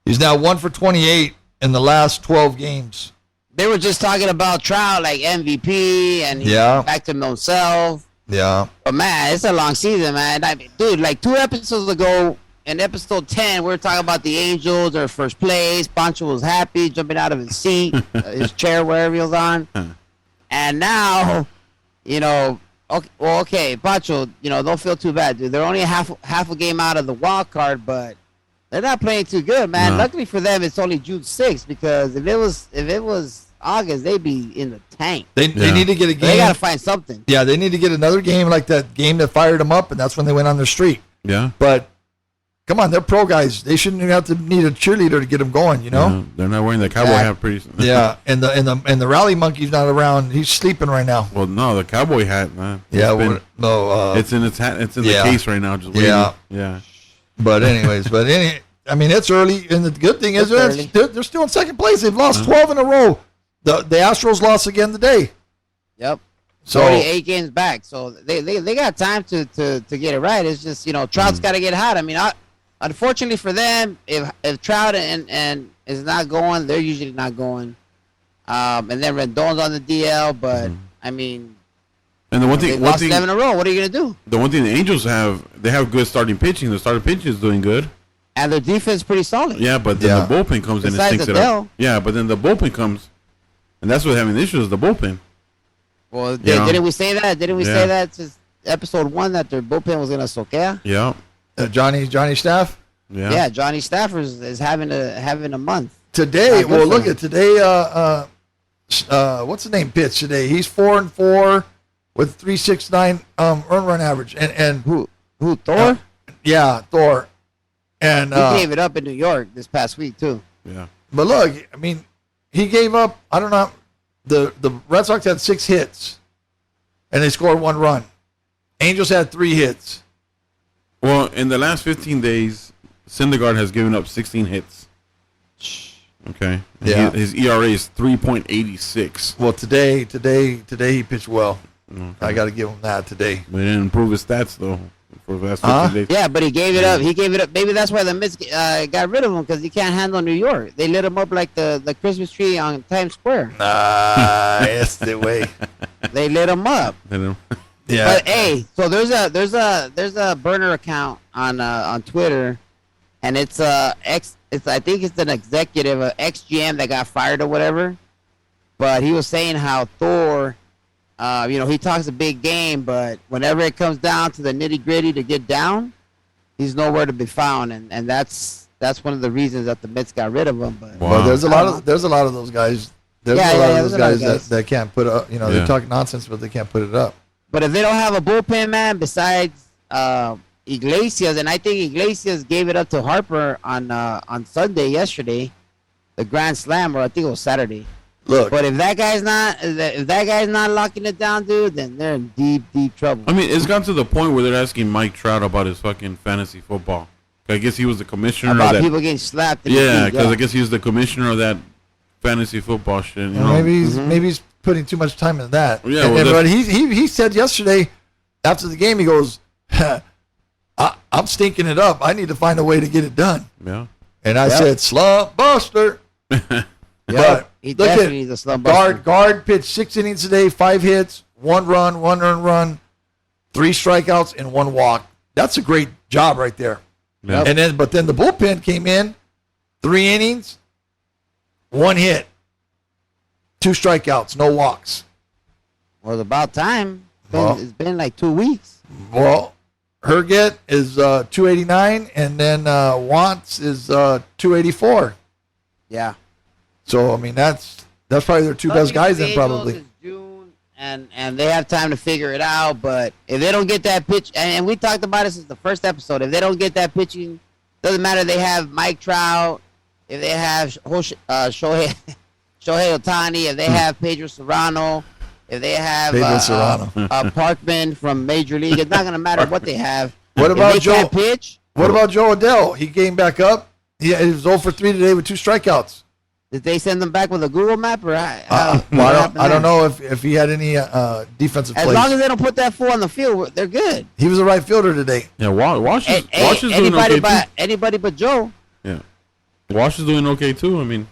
He's now 1 for 28 in the last 12 games. They were just talking about Trout like MVP and he's back to himself. Yeah. But man, it's a long season, man. I mean, dude, like 2 episodes ago, in episode 10, we were talking about the Angels, their first place. Pancho was happy, jumping out of his seat, his chair, wherever he was on. And now, you know, okay, Pancho, you know, don't feel too bad, dude. They're only half a game out of the wild card, but they're not playing too good, man. No. Luckily for them, it's only June 6th, because if it was August, they'd be in the tank. They need to get a game. They got to find something. Yeah, they need to get another game like that game that fired them up, and that's when they went on their streak. Yeah. But come on, they're pro guys. They shouldn't have to need a cheerleader to get them going, you know? Yeah, they're not wearing the cowboy hat pretty soon. Yeah, and the rally monkey's not around. He's sleeping right now. Well, no, the cowboy hat, man. It's in its hat. It's in the case right now, just waiting. Yeah. But anyways, I mean, it's early, and the good thing is they're still in second place. They've lost 12 in a row. The Astros lost again today. Yep. So 48 games back. So they got time to get it right. It's just, you know, Trout's got to get hot. I mean, unfortunately for them, if Trout and is not going, they're usually not going. And then Rendon's on the DL, but I mean, and the one thing, 7 in a row. What are you gonna do? The one thing the Angels have, they have good starting pitching. The starting pitching is doing good. And their defense is pretty solid. Yeah, but then the bullpen comes in and stinks it up. Yeah, but then the bullpen comes, and that's what having the issue is, the bullpen. Well, didn't we say that? Didn't we say that since episode 1 that their bullpen was gonna soquea? Yeah. Johnny Staff. Yeah. Yeah, Johnny Stafford is having a month today. Well, look at today. What's the name? Pitch today. He's 4-4 with 3.69 earned run average. And who Thor? Yeah, Thor. And he gave it up in New York this past week too. Yeah. But look, I mean, he gave up. I don't know. The Red Sox had 6 hits, and they scored 1 run. Angels had 3 hits. Well, in the last 15 days, Syndergaard has given up 16 hits. Okay. Yeah. His ERA is 3.86. Well, today he pitched well. Okay. I got to give him that today. But he didn't improve his stats though for the last 15 days. Yeah, but he gave it up. He gave it up. Maybe that's why the Mets got rid of him, because he can't handle New York. They lit him up like the Christmas tree on Times Square. That's the way. They lit him up. Yeah. But hey, so there's a burner account on Twitter, and it's I think it's an executive, an ex-GM that got fired or whatever. But he was saying how Thor, you know, he talks a big game, but whenever it comes down to the nitty-gritty to get down, he's nowhere to be found, and that's one of the reasons that the Mets got rid of him. But well, there's a lot of those guys. There's a lot of those guys that can't put up. You know, they talk nonsense, but they can't put it up. But if they don't have a bullpen man besides Iglesias, and I think Iglesias gave it up to Harper on Sunday yesterday, the Grand Slam, or I think it was Saturday. Look, but if that guy's not locking it down, dude, then they're in deep trouble. I mean, it's gotten to the point where they're asking Mike Trout about his fucking fantasy football. I guess he was the commissioner about of that. People getting slapped. Yeah, because I guess he was the commissioner of that fantasy football shit. You know? Maybe he's putting too much time in that. Yeah, but he said yesterday after the game, he goes, I'm stinking it up. I need to find a way to get it done. Yeah. And I said, slump buster. But he definitely needs a slump buster. Guard pitched 6 innings today, 5 hits, 1 run, 1 earned run, 3 strikeouts, and 1 walk. That's a great job right there. Yeah. And but then the bullpen came in, 3 innings, 1 hit, 2 strikeouts, no walks. Well, it's about time. It's been like 2 weeks. Well, Herget is 289, and then Wantz is 284. Yeah. So I mean that's probably their 2 best guys then probably. June, and they have time to figure it out. But if they don't get that pitch, and we talked about it since the first episode, if they don't get that pitching, doesn't matter. They have Mike Trout, if they have Shohei Ohtani, if they have Pedro Serrano, if they have Parkman from Major League, it's not going to matter what they have. What about Joe? Can't pitch. What about Joe Adell? He came back up. He was 0 for 3 today with 2 strikeouts. Did they send them back with a Google map or I don't know if he had any defensive plays. As long as they don't put that fool on the field, they're good. He was a right fielder today. Yeah, Wash is doing okay too. Anybody but Joe. Yeah, Wash is doing okay too. I mean,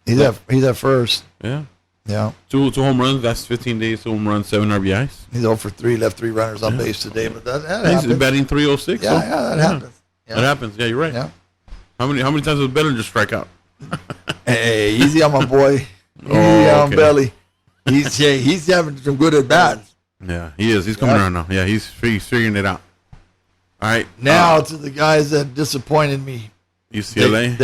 he's at first. Yeah. Yeah. 2 home runs. That's 15 days. 2 home runs, 7 RBIs. He's 0 for 3, left 3 runners on base today, but that happens. He's batting 306. Yeah, that happens. Yeah. That happens. Yeah, you're right. Yeah. How many times does Bellinger strike out? Hey, easy on my boy. Easy on Belly. He's having some good at bats. Yeah, he is. He's coming around now. Yeah, he's figuring it out. All right. Now to the guys that disappointed me. UCLA.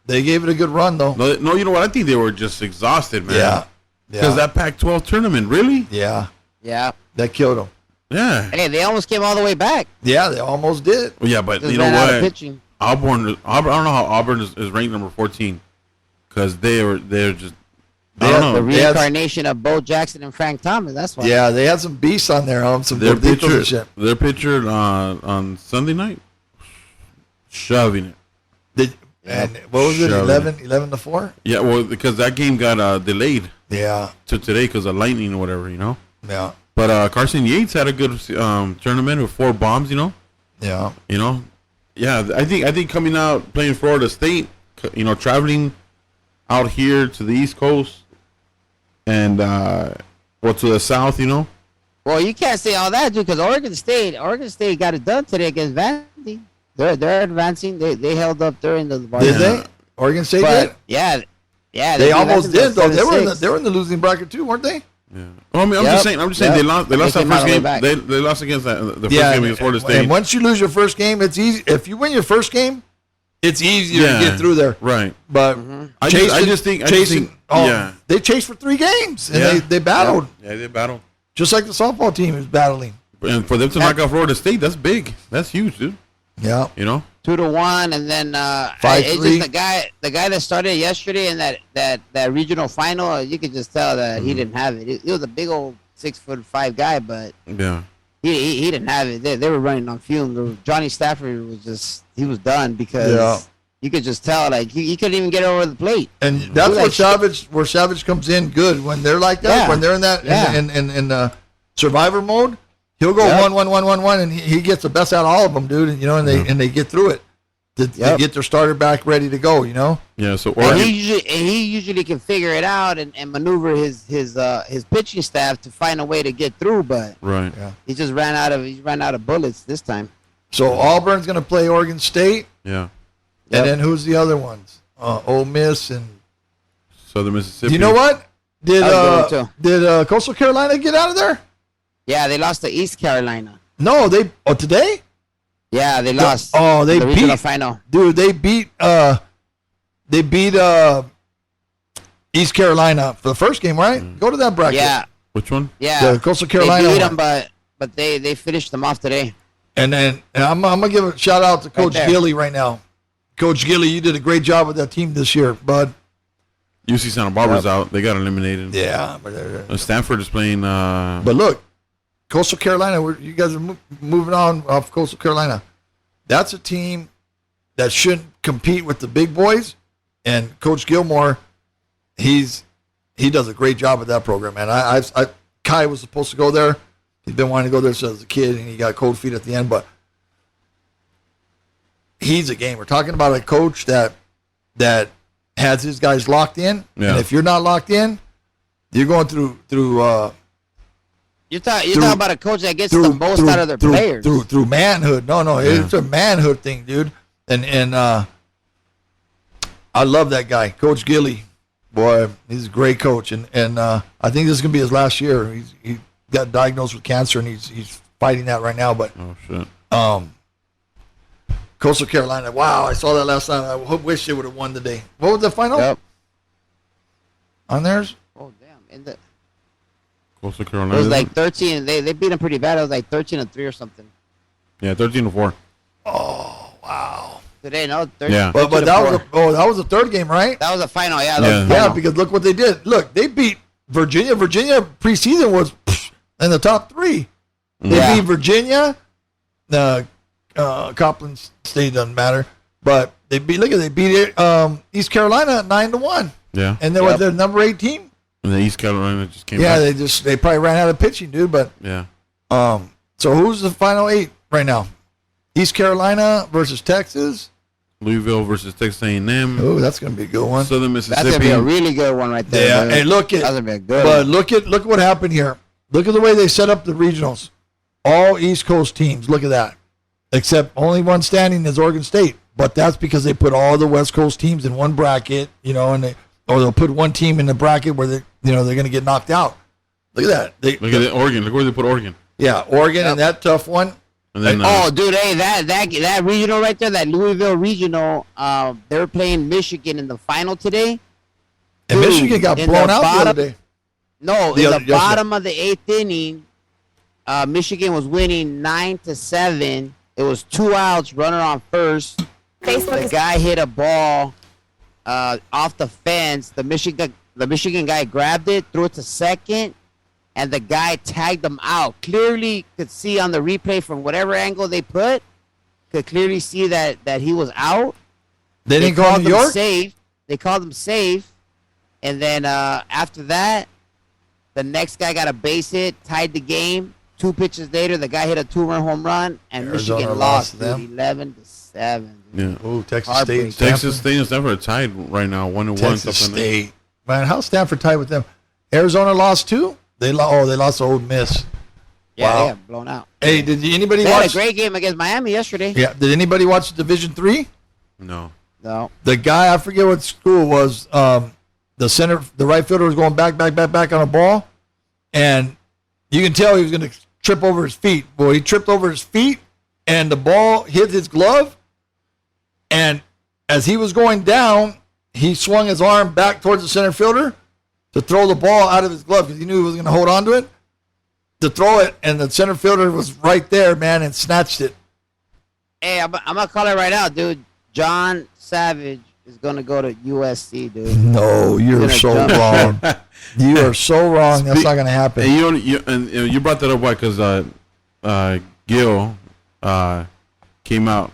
They gave it a good run though. No, you know what? I think they were just exhausted, man. Yeah. Because that Pac-12 tournament, really? Yeah. Yeah. That killed them. Yeah. Hey, they almost came all the way back. Yeah, they almost did. Well, yeah, but Just you know ran out of what? pitching. Auburn. I don't know how Auburn is ranked number 14 because they're just. I don't know. The reincarnation of Bo Jackson and Frank Thomas. That's why. Yeah, they had some beasts on there. Some their pitcher on Sunday night, shoving it. And what was it? 11-4. Yeah, well, because that game got delayed. Yeah. To today because of lightning or whatever, you know. Yeah. But Carson Yates had a good tournament with 4 bombs, you know. Yeah. You know. Yeah, I think coming out playing Florida State, you know, traveling out here to the East Coast and to the South, you know. Well, you can't say all that, dude, because Oregon State got it done today against Vandy. They're advancing. They held up during the bar. Did they? Oregon State did? Yeah. They almost did though. They were in the losing bracket too, weren't they? Yeah. Well, I mean, I'm just saying. They lost that first game. They lost against the first game against Florida State. And once you lose your first game, it's easy. If you win your first game, it's easier to get through there. Right. But I just think they chased for 3 games and they battled. Yeah, they battled. Just like the softball team is battling. And for them to knock out Florida State, that's big. That's huge, dude. Yeah. You know. 2-1, and then 5-3. It's just the guy that started yesterday in that regional final. You could just tell that he didn't have it. He was a big old 6'5" guy, but he didn't have it. They were running on fumes. Johnny Stafford was done because you could just tell like he couldn't even get over the plate. And that's where Savage comes in good when they're like that. When they're in that in survivor mode. He'll go 1-1-1-1-1, and he gets the best out of all of them, dude. And, you know, and they get through it. They get their starter back ready to go. You know. Yeah. So he usually can figure it out and maneuver his pitching staff to find a way to get through, but he just ran out of bullets this time. So Auburn's going to play Oregon State. Yeah. And then who's the other ones? Ole Miss and Southern Mississippi. Do you know what? Did Coastal Carolina get out of there? Yeah, they lost to East Carolina. No, today? Yeah, they lost. They the beat final. Dude, they beat East Carolina for the first game, right? Go to that bracket. Yeah. Which one? Yeah. The Coastal Carolina. They beat them, but they finished them off today. And I'm gonna give a shout out to Coach Gilly right now. Coach Gilly, you did a great job with that team this year, bud. UC Santa Barbara's out. They got eliminated. Yeah, but Stanford is playing. But look, Coastal Carolina, you guys are moving on off Coastal Carolina. That's a team that shouldn't compete with the big boys. And Coach Gilmore, he does a great job with that program, man. Kai was supposed to go there. He's been wanting to go there since a kid, and he got cold feet at the end. But he's a game. We're talking about a coach that has his guys locked in. Yeah. And if you're not locked in, you're going through You're talking about a coach that gets the most out of their players. Through manhood. No, it's a manhood thing, dude. And I love that guy, Coach Gilly. Boy, he's a great coach, and I think this is gonna be his last year. He got diagnosed with cancer, and he's fighting that right now. But Coastal Carolina. Wow, I saw that last night. I wish they would have won today. What was the final? Yep. On theirs? Oh damn! Coastal Carolina. It was like 13. They beat them pretty bad. It was like 13-3 or something. Yeah, 13-4. Oh wow. Today, no. 13, yeah, but that was the third game, right? That was the final. Yeah. Yeah, because look what they did. Look, they beat Virginia. Virginia preseason was in the top 3. They beat Virginia. Copeland State doesn't matter, but they beat East Carolina at 9-1. Yeah, and they were their number 8 team. And the East Carolina just came. Yeah, back. they probably ran out of pitching, dude. But yeah. So who's the final 8 right now? East Carolina versus Texas. Louisville versus Texas A&M. Oh, that's gonna be a good one. Southern Mississippi. That's gonna be a really good one right there. Yeah, hey, look at what happened here. Look at the way they set up the regionals. All East Coast teams. Look at that. Except only one standing is Oregon State, but that's because they put all the West Coast teams in one bracket, and they'll put one team in the bracket where they're going to get knocked out. Look at that. Look at Oregon. Look where they put Oregon. Yeah, Oregon and that tough one. And then, dude, hey, that regional right there, that Louisville regional, they were playing Michigan in the final today. And dude, Michigan got blown out the other day. No, in the bottom of the 8th inning, Michigan was winning 9-7. It was 2 outs, runner on first. The guy hit a ball off the fence. The Michigan guy grabbed it, threw it to second, and the guy tagged him out. Clearly could see on the replay from whatever angle they put, could clearly see that he was out. They didn't call him New York? Safe. They called him safe. And then after that, the next guy got a base hit, tied the game. 2 pitches later, the guy hit a 2-run home run, and Arizona Michigan lost 11-7. Yeah. Oh, Texas State. Texas State and Stanford are tied right now, 1-1. Texas State. Man, how's Stanford tied with them? Arizona lost too? They lost to Ole Miss. Yeah, wow. they got blown out. Hey, did anybody watch? They had a great game against Miami yesterday. Yeah. Did anybody watch Division III? No. The guy, I forget what school it was. The right fielder was going back on a ball, and you can tell he was going to trip over his feet. Boy, he tripped over his feet, and the ball hit his glove. And as he was going down, he swung his arm back towards the center fielder to throw the ball out of his glove because he knew he was going to hold on to it, to throw it, and the center fielder was right there, man, and snatched it. Hey, I'm going to call it right out, dude. John Savage is going to go to USC, dude. No, you're so wrong. You are so wrong. That's not going to happen. And you brought that up, why? Because Gil came out.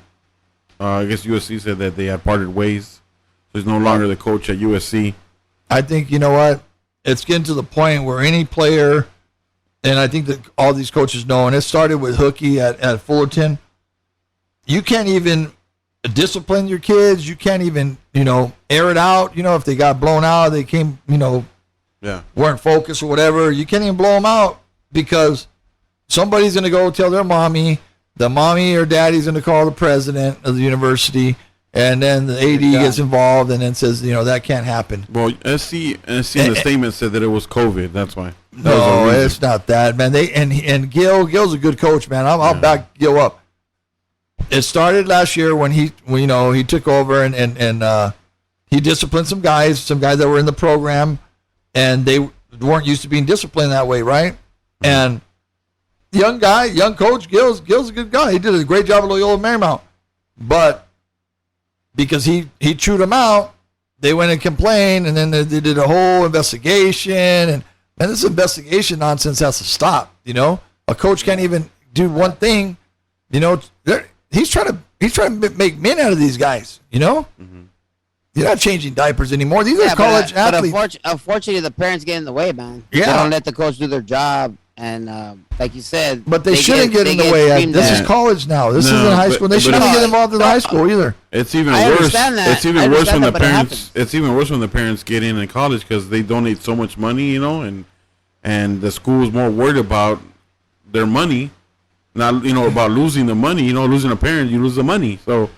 I guess USC said that they had parted ways. He's no longer the coach at USC. I think, you know what? It's getting to the point where any player, and I think that all these coaches know, and it started with Hookie at Fullerton, you can't even discipline your kids. You can't even, air it out. If they got blown out, they came, weren't focused or whatever. You can't even blow them out because somebody's going to go tell their mommy. The mommy or daddy's going to call the president of the university, and then the AD gets involved and then says, that can't happen. Well, SC in the statement said that it was COVID. That's why. No, it's not that, man. And Gil's a good coach, man. I'll back Gil up. It started last year when he took over and he disciplined some guys that were in the program, and they weren't used to being disciplined that way, right? Mm-hmm. And young coach, Gil's a good guy. He did a great job at Loyola Marymount. But because he chewed them out, they went and complained, and then they did a whole investigation. And this investigation nonsense has to stop, A coach can't even do one thing, He's trying to make men out of these guys, Mm-hmm. You're not changing diapers anymore. These are college athletes. But unfortunately, the parents get in the way, man. Yeah. They don't let the coach do their job. And like you said, but they shouldn't get in the way. This is college now. This isn't high school. They shouldn't get involved in high school either. It's even worse. It's even worse when the parents. It's even worse when the parents get in college because they donate so much money, and and the school's more worried about their money, not about losing the money. Losing a parent, you lose the money. So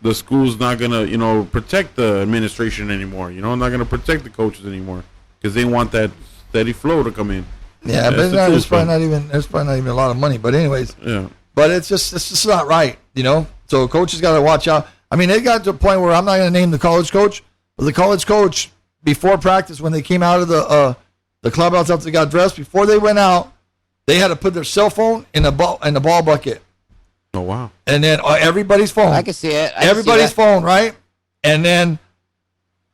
the school's not gonna protect the administration anymore. Not gonna protect the coaches anymore because they want that steady flow to come in. Yeah, but it's probably not even a lot of money. But anyways, yeah. But it's just not right. So coaches got to watch out. I mean, they got to a point where I'm not going to name the college coach, but the college coach before practice when they came out of the clubhouse after they got dressed, before they went out, they had to put their cell phone in the ball bucket. Oh wow! And then everybody's phone. I can see it. Everybody's phone, right? And then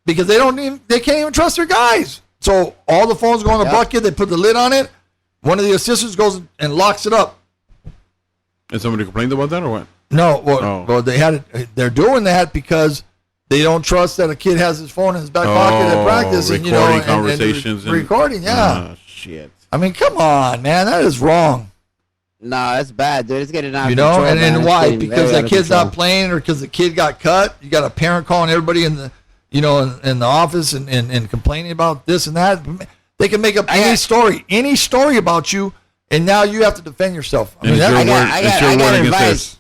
because they can't even trust their guys, so all the phones go in the bucket. They put the lid on it. One of the assistants goes and locks it up. And somebody complained about that or what? No, well, they had it. They're doing that because they don't trust that a kid has his phone in his back pocket at practice and recording conversations and recording. Yeah. Oh, shit. I mean, come on, man, that is wrong. No, that's bad, dude. It's getting out of control. And then why? Because the kid's control. not playing, or because the kid got cut. You got a parent calling everybody in the, in the office and complaining about this and that. They can make up any story about you. And now you have to defend yourself. I mean, I got advice.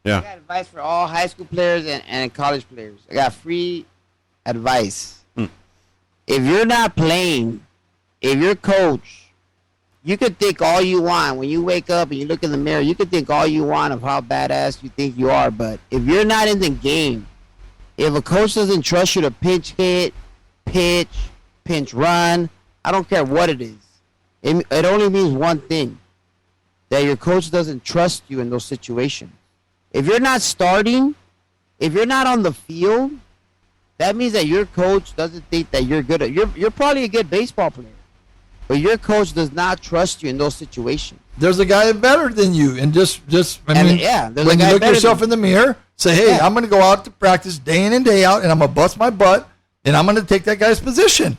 Yeah. I got advice for all high school players and college players. I got free advice. If you're not playing, if you're coach, you could think all you want. When you wake up and you look in the mirror, you could think all you want of how badass you think you are. But if you're not in the game, if a coach doesn't trust you to pinch hit, pinch run, I don't care what it is. It only means one thing, that your coach doesn't trust you in those situations. If you're not starting, if you're not on the field, that means that your coach doesn't think that you're good. You're probably a good baseball player, but your coach does not trust you in those situations. There's a guy better than you, and when you look yourself in the mirror, say, hey, I'm going to go out to practice day in and day out, and I'm going to bust my butt, and I'm going to take that guy's position.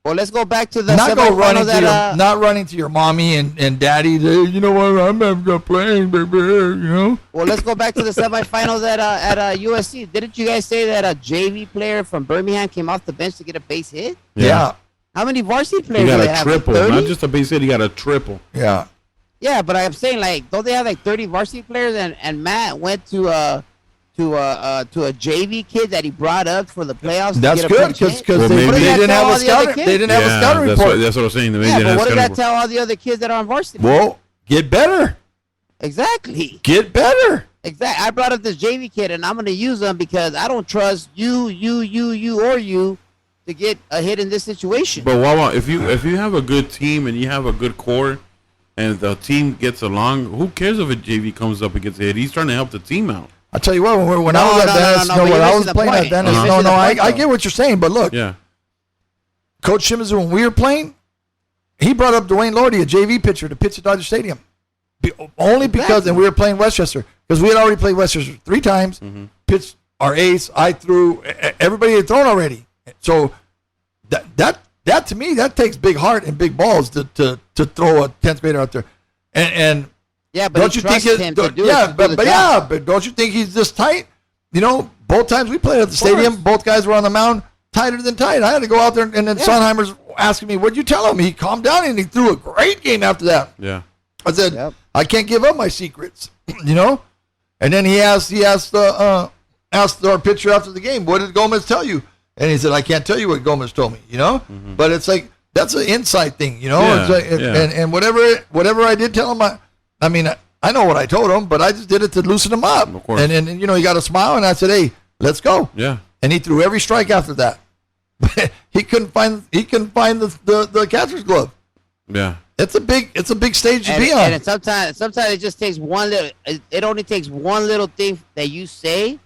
Well, let's go back to the not running to your mommy and daddy. You know what? I'm not playing, baby. Well, let's go back to the semifinals at USC. Didn't you guys say that a JV player from Birmingham came off the bench to get a base hit? Yeah. How many varsity players? He got do they a have? triple, 30? not just a base hit. He got a triple. Yeah. Yeah, but I'm saying don't they have 30 varsity players? And Matt went to a JV kid that he brought up for the playoffs. That's good because they didn't have a scouting. They didn't have a scouting report. That's what I was saying. But what does that tell all the other kids that are on varsity? Well, get better. Exactly. Get better. Exactly. I brought up this JV kid, and I'm going to use him because I don't trust you to get a hit in this situation. But Wawa, if you have a good team and you have a good core, and the team gets along, who cares if a JV comes up and gets a hit? He's trying to help the team out. I'll tell you what, when I was at Dennis, when I was playing at Dennis, I get what you're saying, but look, Coach Shimizu, when we were playing, he brought up Dwayne Lordy, a JV pitcher, to pitch at Dodger Stadium. Only because, and we were playing Westchester, because we had already played Westchester 3 times, pitched our ace, I threw, everybody had thrown already. So that to me, that takes big heart and big balls to throw a 10th grader out there. And yeah, but don't you think him to do but don't you think he's just tight? Both times we played at the stadium, both guys were on the mound, tighter than tight. I had to go out there, and then Sonheimer's asking me, "What'd you tell him?" He calmed down and he threw a great game after that. Yeah, I said, "I can't give up my secrets," And then he asked our pitcher after the game, "What did Gomez tell you?" And he said, "I can't tell you what Gomez told me." But it's like that's an inside thing, It's like, and whatever I did tell him, I mean, I know what I told him, but I just did it to loosen him up. Of course. And he got a smile, and I said, "Hey, let's go." Yeah. And he threw every strike after that. he couldn't find the catcher's glove. Yeah. It's a big stage to be on. And sometimes it just takes one little. It only takes one little thing that you say,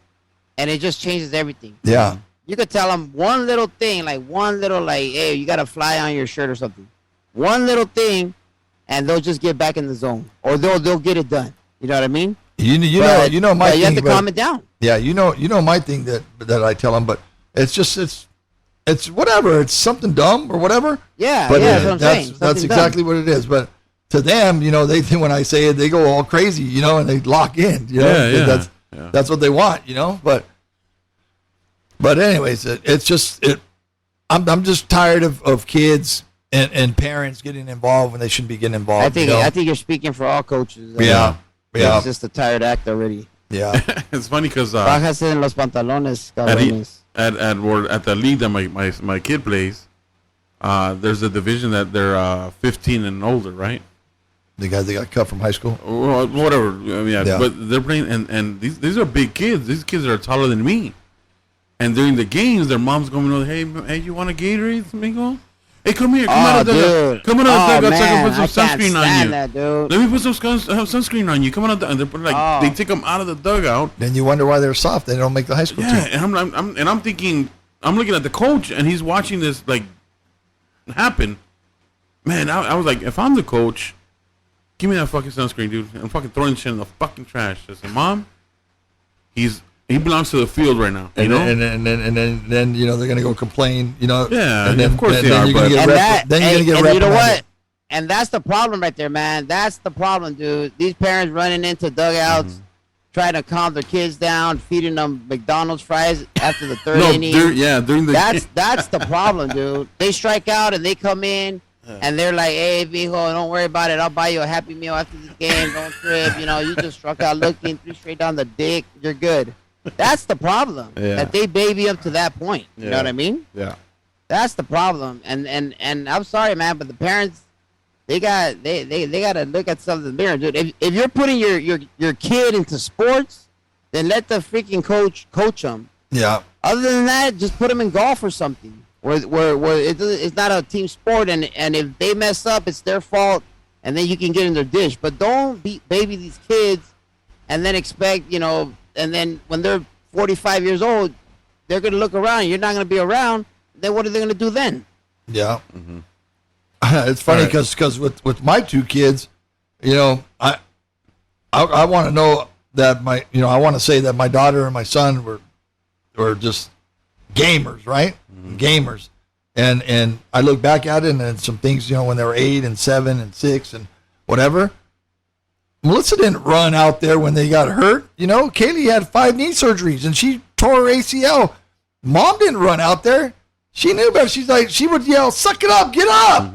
and it just changes everything. Yeah. You could tell them one little thing, hey, you got a fly on your shirt or something. One little thing. And they'll just get back in the zone, or they'll get it done. You know what I mean? You know my thing. You have to calm it down. Yeah, you know my thing that I tell them, but it's whatever. It's something dumb or whatever. Yeah, but that's what I'm saying. That's exactly what it is. But to them, they think when I say it, they go all crazy, and they lock in. That's what they want, But anyways, it's just I'm just tired of kids and parents getting involved when they shouldn't be getting involved. I think you're speaking for all coaches. Yeah. It's just a tired act already. Yeah. It's funny because Bájase en los pantalones, cabrones. at the league that my kid plays, there's a division that they're 15 and older, right? The guys that got cut from high school. Well, whatever. Yeah. But they're playing, and these are big kids. These kids are taller than me. And during the games, their mom's going over, hey, you want a Gatorade, amigo? Hey, come here, come out of the dugout so I can put some sunscreen on you. That, dude. Let me put some sunscreen on you. Come on out, and they take them out of the dugout. Then you wonder why they're soft. They don't make the high school team. Yeah, and I'm thinking, I'm looking at the coach, and he's watching this like happen. Man, I was like, if I'm the coach, give me that fucking sunscreen, dude. I'm fucking throwing shit in the fucking trash. I said, Mom, he belongs to the field right now, you know. And then you know they're gonna go complain, you know. Yeah, and then, of course then, they then are. You're gonna get then you're gonna get and you know reprimanded. what? And that's the problem right there, man. That's the problem, dude. These parents running into dugouts, trying to calm their kids down, feeding them McDonald's fries after the third inning. During the That's the problem, dude. They strike out and they come in. And they're like, hey, mijo, don't worry about it. I'll buy you a Happy Meal after this game. Don't trip. You know, you just struck out looking 3 straight down the dick. You're good. That's the problem. Yeah. That they baby up to that point. You know what I mean? Yeah. That's the problem. And I'm sorry, man, but the parents, they got to look at something in the mirror, dude. If you're putting your kid into sports, then let the freaking coach them. Yeah. Other than that, just put them in golf or something. Where it's not a team sport, and if they mess up, it's their fault, and then you can get in their dish. But don't baby these kids, and then expect, you know, and then when they're 45 years old, they're gonna look around. You're not gonna be around. Then what are they gonna do then? Yeah. It's funny because with my 2 kids, you know, I want to know that I want to say that my daughter and my son were just gamers, right? Gamers. And I look back at it and some things, you know, when they were 8 and 7 and 6 and whatever. Melissa didn't run out there when they got hurt. You know, Kaylee had 5 knee surgeries and she tore her ACL. Mom didn't run out there. She knew better. She's like, she would yell, suck it up, get up.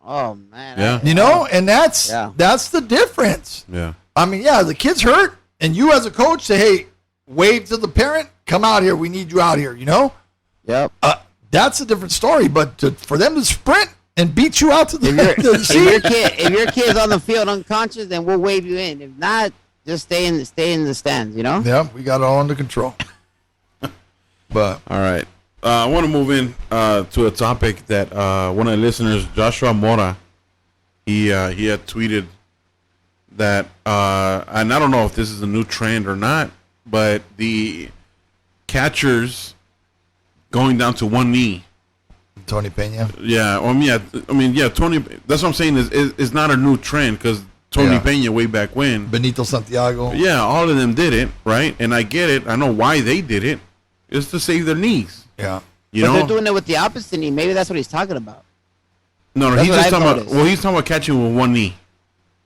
Oh, man. Yeah. You know, and that's the difference. Yeah. I mean, yeah, the kid's hurt and you as a coach say, hey, wave to the parent, come out here. We need you out here, you know? Yep. That's a different story. But for them to sprint and beat you out to the if your kid's on the field unconscious, then we'll wave you in. If not, just stay in the stands, you know? Yeah, we got it all under control. But all right. I want to move in to a topic that one of the listeners, Joshua Mora, he had tweeted that, and I don't know if this is a new trend or not, but the catchers going down to one knee. Tony Pena. Yeah, Tony. That's what I'm saying is not a new trend because Tony Pena way back when. Benito Santiago. Yeah, all of them did it, right? And I get it. I know why they did it. It's to save their knees. Yeah. But they're doing it with the opposite knee. Maybe that's what he's talking about. No, he's just talking about. Well, he's talking about catching with one knee.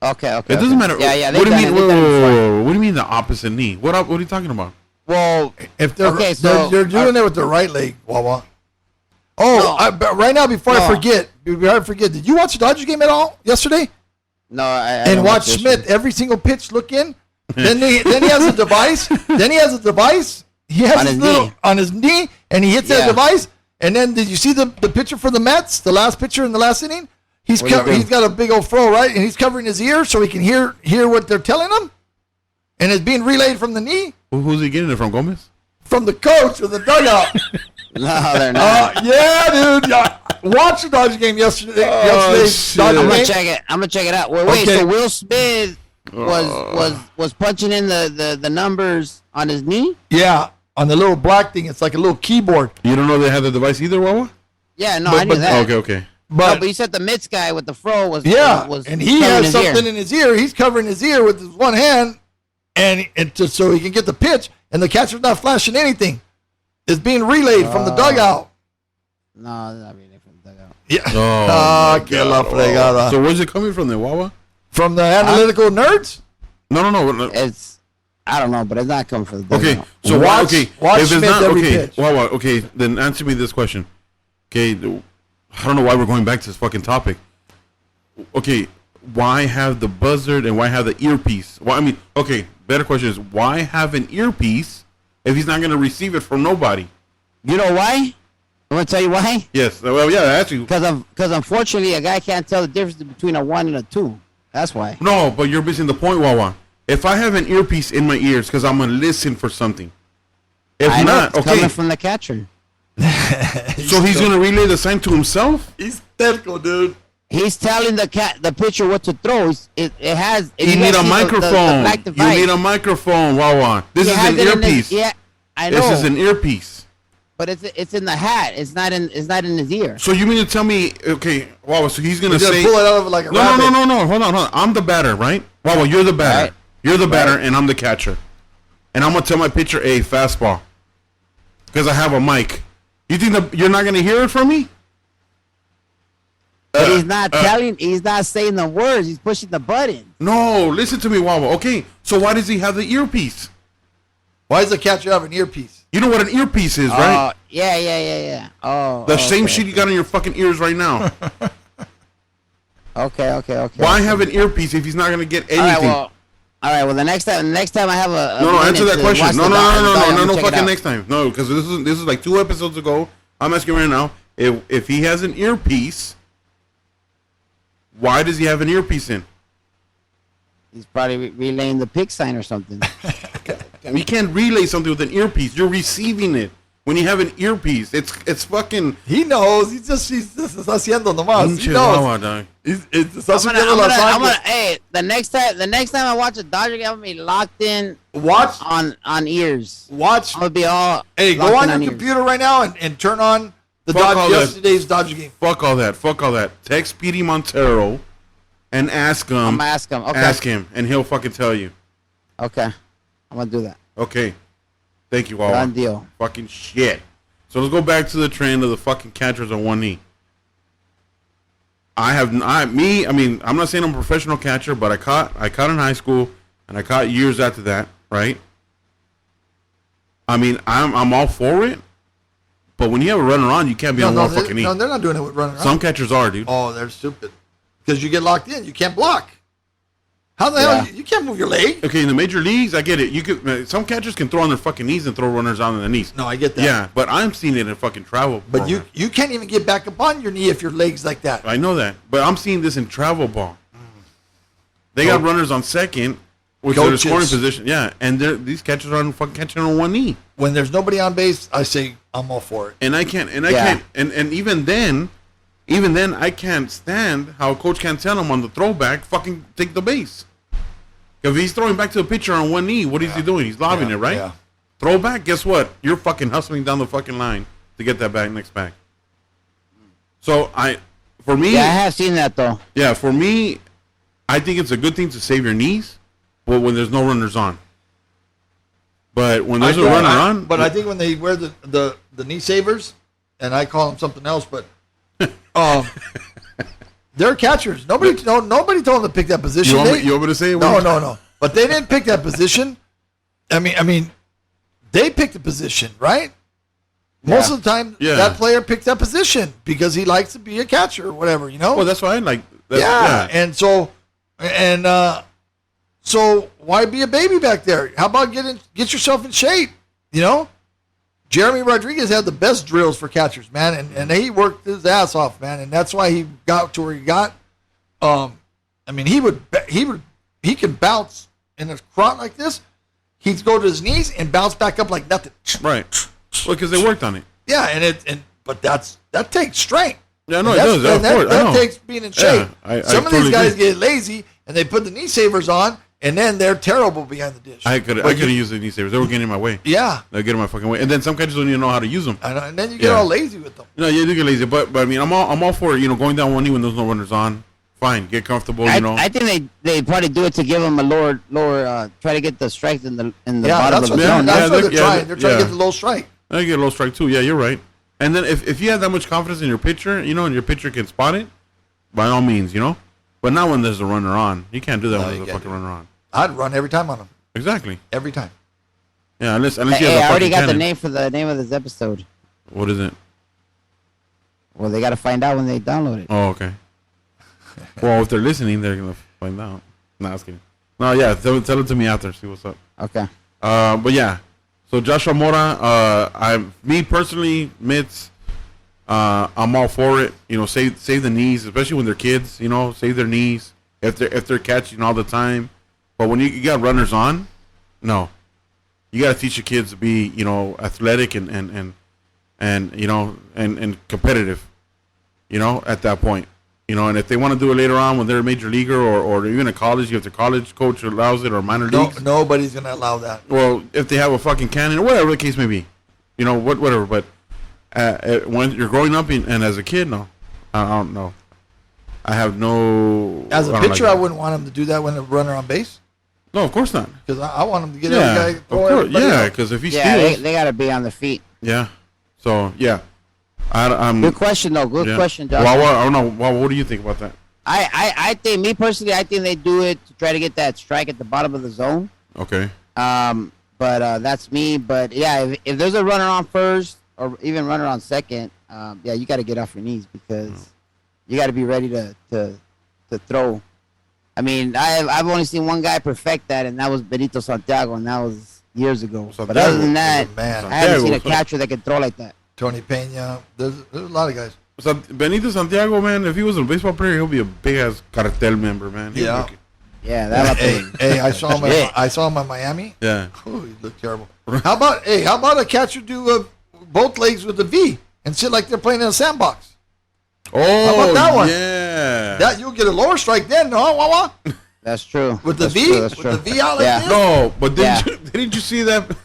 Okay. It doesn't matter. Yeah. What do you mean? Whoa. What do you mean the opposite knee? What are you talking about? Well, if they're doing it with their right leg, Wawa. Oh, no. Right now, before I forget, did you watch the Dodgers game at all yesterday? No, I and watch Smith every single pitch look in. then he has a device. He has on his knee, and he hits that device. And then did you see the pitcher for the Mets? The last pitcher in the last inning. He's got a big old fro, right, and he's covering his ear so he can hear what they're telling him, and it's being relayed from the knee. Who's he getting it from, Gomez? From the coach of the dugout. No, they're not. Yeah, dude. Watch the Dodgers game yesterday. I'm gonna check it out. Wait, so Will Smith was punching in the numbers on his knee? Yeah, on the little black thing. It's like a little keyboard. You don't know they had the device either, Wawa? Yeah, I knew that. Okay. But you said the Mets guy with the fro was and he has something in his ear. He's covering his ear with his one hand, and just so he can get the pitch. And the catcher's not flashing anything. It's being relayed from the dugout. No, it's not relayed from the dugout. Yeah. Que la fregada. So where's it coming from, then, Wawa? From the analytical nerds? No. I don't know, but it's not coming from the dugout. Okay, so watch if it's Smith not every pitch. Wawa, okay, then answer me this question. Okay, I don't know why we're going back to this fucking topic. Okay, why have the buzzard and why have the earpiece? Well, I mean, okay, better question is why have an earpiece if he's not going to receive it from nobody? You know why? I want to tell you why. Yes. Well, yeah, that's you. Because unfortunately, a guy can't tell the difference between a 1 and a 2. That's why. No, but you're missing the point, Wawa. If I have an earpiece in my ears because I'm gonna listen for something. If I not, know, it's coming from the catcher. So he's gonna relay the sign to himself. He's technical, dude. He's telling the pitcher what to throw. It has. You need a microphone. You need a microphone, Wawa. This is an earpiece. Yeah, I know. This is an earpiece. But it's in the hat. It's not in his ear. So you mean to tell me, okay, Wawa? So he's gonna say, pull it out of it like a rabbit. No. Hold on. I'm the batter, right? Wawa, you're the batter. Right. You're the batter, and I'm the catcher. And I'm gonna tell my pitcher, "Hey, fastball," because I have a mic. You think you're not gonna hear it from me? But he's not telling. He's not saying the words. He's pushing the button. No, listen to me, Wawa. Okay, so why does he have the earpiece? Why does the catcher have an earpiece? You know what an earpiece is, right? Yeah. Oh, the same shit you got in your fucking ears right now. Okay. Why have an earpiece if he's not gonna get anything? All right. Well, the next time I have a no, answer that question. No, fucking out. next time. No, because this is like 2 episodes ago. I'm asking right now if he has an earpiece. Why does he have an earpiece in? He's probably relaying the pick sign or something. You can't relay something with an earpiece. You're receiving it when you have an earpiece. It's fucking. He knows. He's just está haciendo nomás. He knows. Hey, the next time I watch a Dodger game, I'm gonna be locked in. Watch on ears. Watch. I'm gonna be all. Hey, go on your computer right now and turn on the yesterday's Dodger game. Fuck all that. Text Petey Montero and ask him. I'm gonna ask him. Okay. Ask him, and he'll fucking tell you. Okay. I'm gonna do that. Okay. Thank you, Wawa. Done deal. Fucking shit. So let's go back to the trend of the fucking catchers on one knee. I'm not saying I'm a professional catcher, but I caught in high school, and I caught years after that, right? I mean, I'm all for it, but when you have a runner on, you can't be on one fucking knee. No, they're not doing it with runner on. Some catchers are, dude. Oh, they're stupid. Because you get locked in. You can't block. How the hell? You can't move your leg. Okay, in the major leagues, I get it. You could. Some catchers can throw on their fucking knees and throw runners on their knees. No, I get that. Yeah, but I'm seeing it in fucking travel. But you can't even get back up on your knee if your leg's like that. I know that, but I'm seeing this in travel ball. They got runners on second, which is their scoring position. Yeah, and these catchers are fucking catching on one knee. When there's nobody on base, I say I'm all for it. And I can't. And even then, I can't stand how a coach can't tell him on the throwback, fucking take the base. If he's throwing back to the pitcher on one knee, what is he doing? He's lobbing it, right? Yeah. Throwback, guess what? You're fucking hustling down the fucking line to get that next back. So, for me... Yeah, I have seen that, though. Yeah, for me, I think it's a good thing to save your knees, but when there's no runners on. But when there's a runner on... But I think when they wear the knee savers, and I call them something else, but... They're catchers. Nobody told them to pick that position. You want me to say it? No. But they didn't pick that position. I mean, they picked the position, right? Yeah. Most of the time, that player picks that position because he likes to be a catcher or whatever, you know? Well, that's fine. And so why be a baby back there? How about get yourself in shape, you know? Jeremy Rodriguez had the best drills for catchers, man, and he worked his ass off, man, and that's why he got to where he got. He could bounce in a crotch like this. He'd go to his knees and bounce back up like nothing. Right. Well, because they worked on it. Yeah, but that takes strength. Yeah, no, it does. That takes being in shape. Yeah, Some of these guys get lazy and they put the knee savers on. And then they're terrible behind the dish. I could have used the knee savers. They were getting in my way. Yeah. They're getting in my fucking way. And then some catchers don't even know how to use them. And then you get all lazy with them. No, you do get lazy. But I mean, I'm all for going down one knee when there's no runners on. Fine, get comfortable. I think they probably do it to give them a lower. Try to get the strike in the bottom of the zone. That's what they're trying. They're trying to get the low strike. They get a low strike too. Yeah, you're right. And then if you have that much confidence in your pitcher, and your pitcher can spot it, by all means, But not when there's a runner on. You can't do that when there's a fucking runner on. I'd run every time on him. Exactly. Every time. Yeah, unless you have I already got the name for the name of this episode. What is it? Well, they got to find out when they download it. Oh, okay. Well, if they're listening, they're gonna find out. No, I was kidding. No, yeah, tell it to me after. See what's up. Okay. But yeah. So Joshua Mora, me personally, Mitz, I'm all for it. You know, save the knees, especially when they're kids. You know, save their knees if they're catching all the time. But when you got runners on, no, you got to teach your kids to be, you know, athletic and you know and competitive. You know, at that point, you know, and if they want to do it later on when they're a major leaguer or even in college, if the college coach allows it or minor leagues, nobody's gonna allow that. Well, if they have a fucking cannon or whatever the case may be, you know, whatever. But when you're growing up and as a kid, no, I don't know. I have no. As a pitcher, I wouldn't want him to do that when a runner on base. No, of course not. Because I want him to get every guy. Of course, yeah. Because if he steals, they got to be on the feet. Yeah. So yeah. Good question, though. Good question, Josh. Well, I don't know. Well, what do you think about that? I think, me personally, I think they do it to try to get that strike at the bottom of the zone. Okay. But that's me. But yeah, if there's a runner on first or even runner on second, yeah, you got to get off your knees because you got to be ready to throw. I mean, I've only seen one guy perfect that, and that was Benito Santiago, and that was years ago. But other than that, I haven't seen a catcher that can throw like that. Tony Pena, there's a lot of guys. So Benito Santiago, man, if he was a baseball player, he'll be a big ass cartel member, man. Yeah. Yeah, hey, I saw him. I saw him in Miami. Yeah. Oh, he looked terrible. How about a catcher do both legs with the V and sit like they're playing in a sandbox? Oh, how about that one? Yeah. That you'll get a lower strike then. No, That's true. With the V, true. with the V out like this. No, but didn't you see that?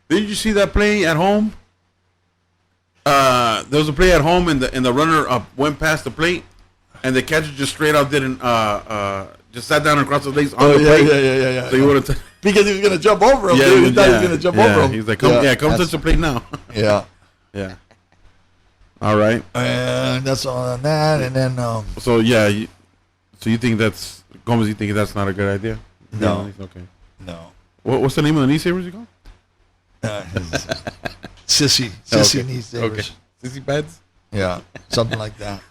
Didn't you see that play at home? There was a play at home, and the runner went past the plate, and the catcher just straight out didn't just sat down across the legs on the plate. Yeah. So you would have because he was gonna jump over him. He thought he was gonna jump over him. He's like, come touch the plate now. Yeah. All right. And that's all on that, and then. So yeah, so you think that's Gomez? You think that's not a good idea? No. Okay. No. What's the name of the knee savers you call? Sissy knee savers. Okay. Sissy pads? Yeah, something like that.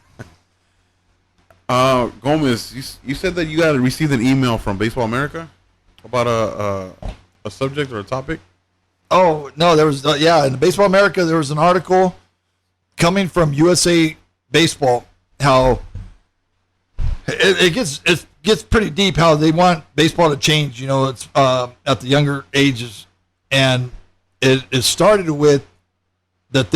Gomez, you said that you got received an email from Baseball America about a subject or a topic? Oh, no, there was, in Baseball America, there was an article coming from USA Baseball, how it gets pretty deep, how they want baseball to change, you know, it's at the younger ages. And it started with that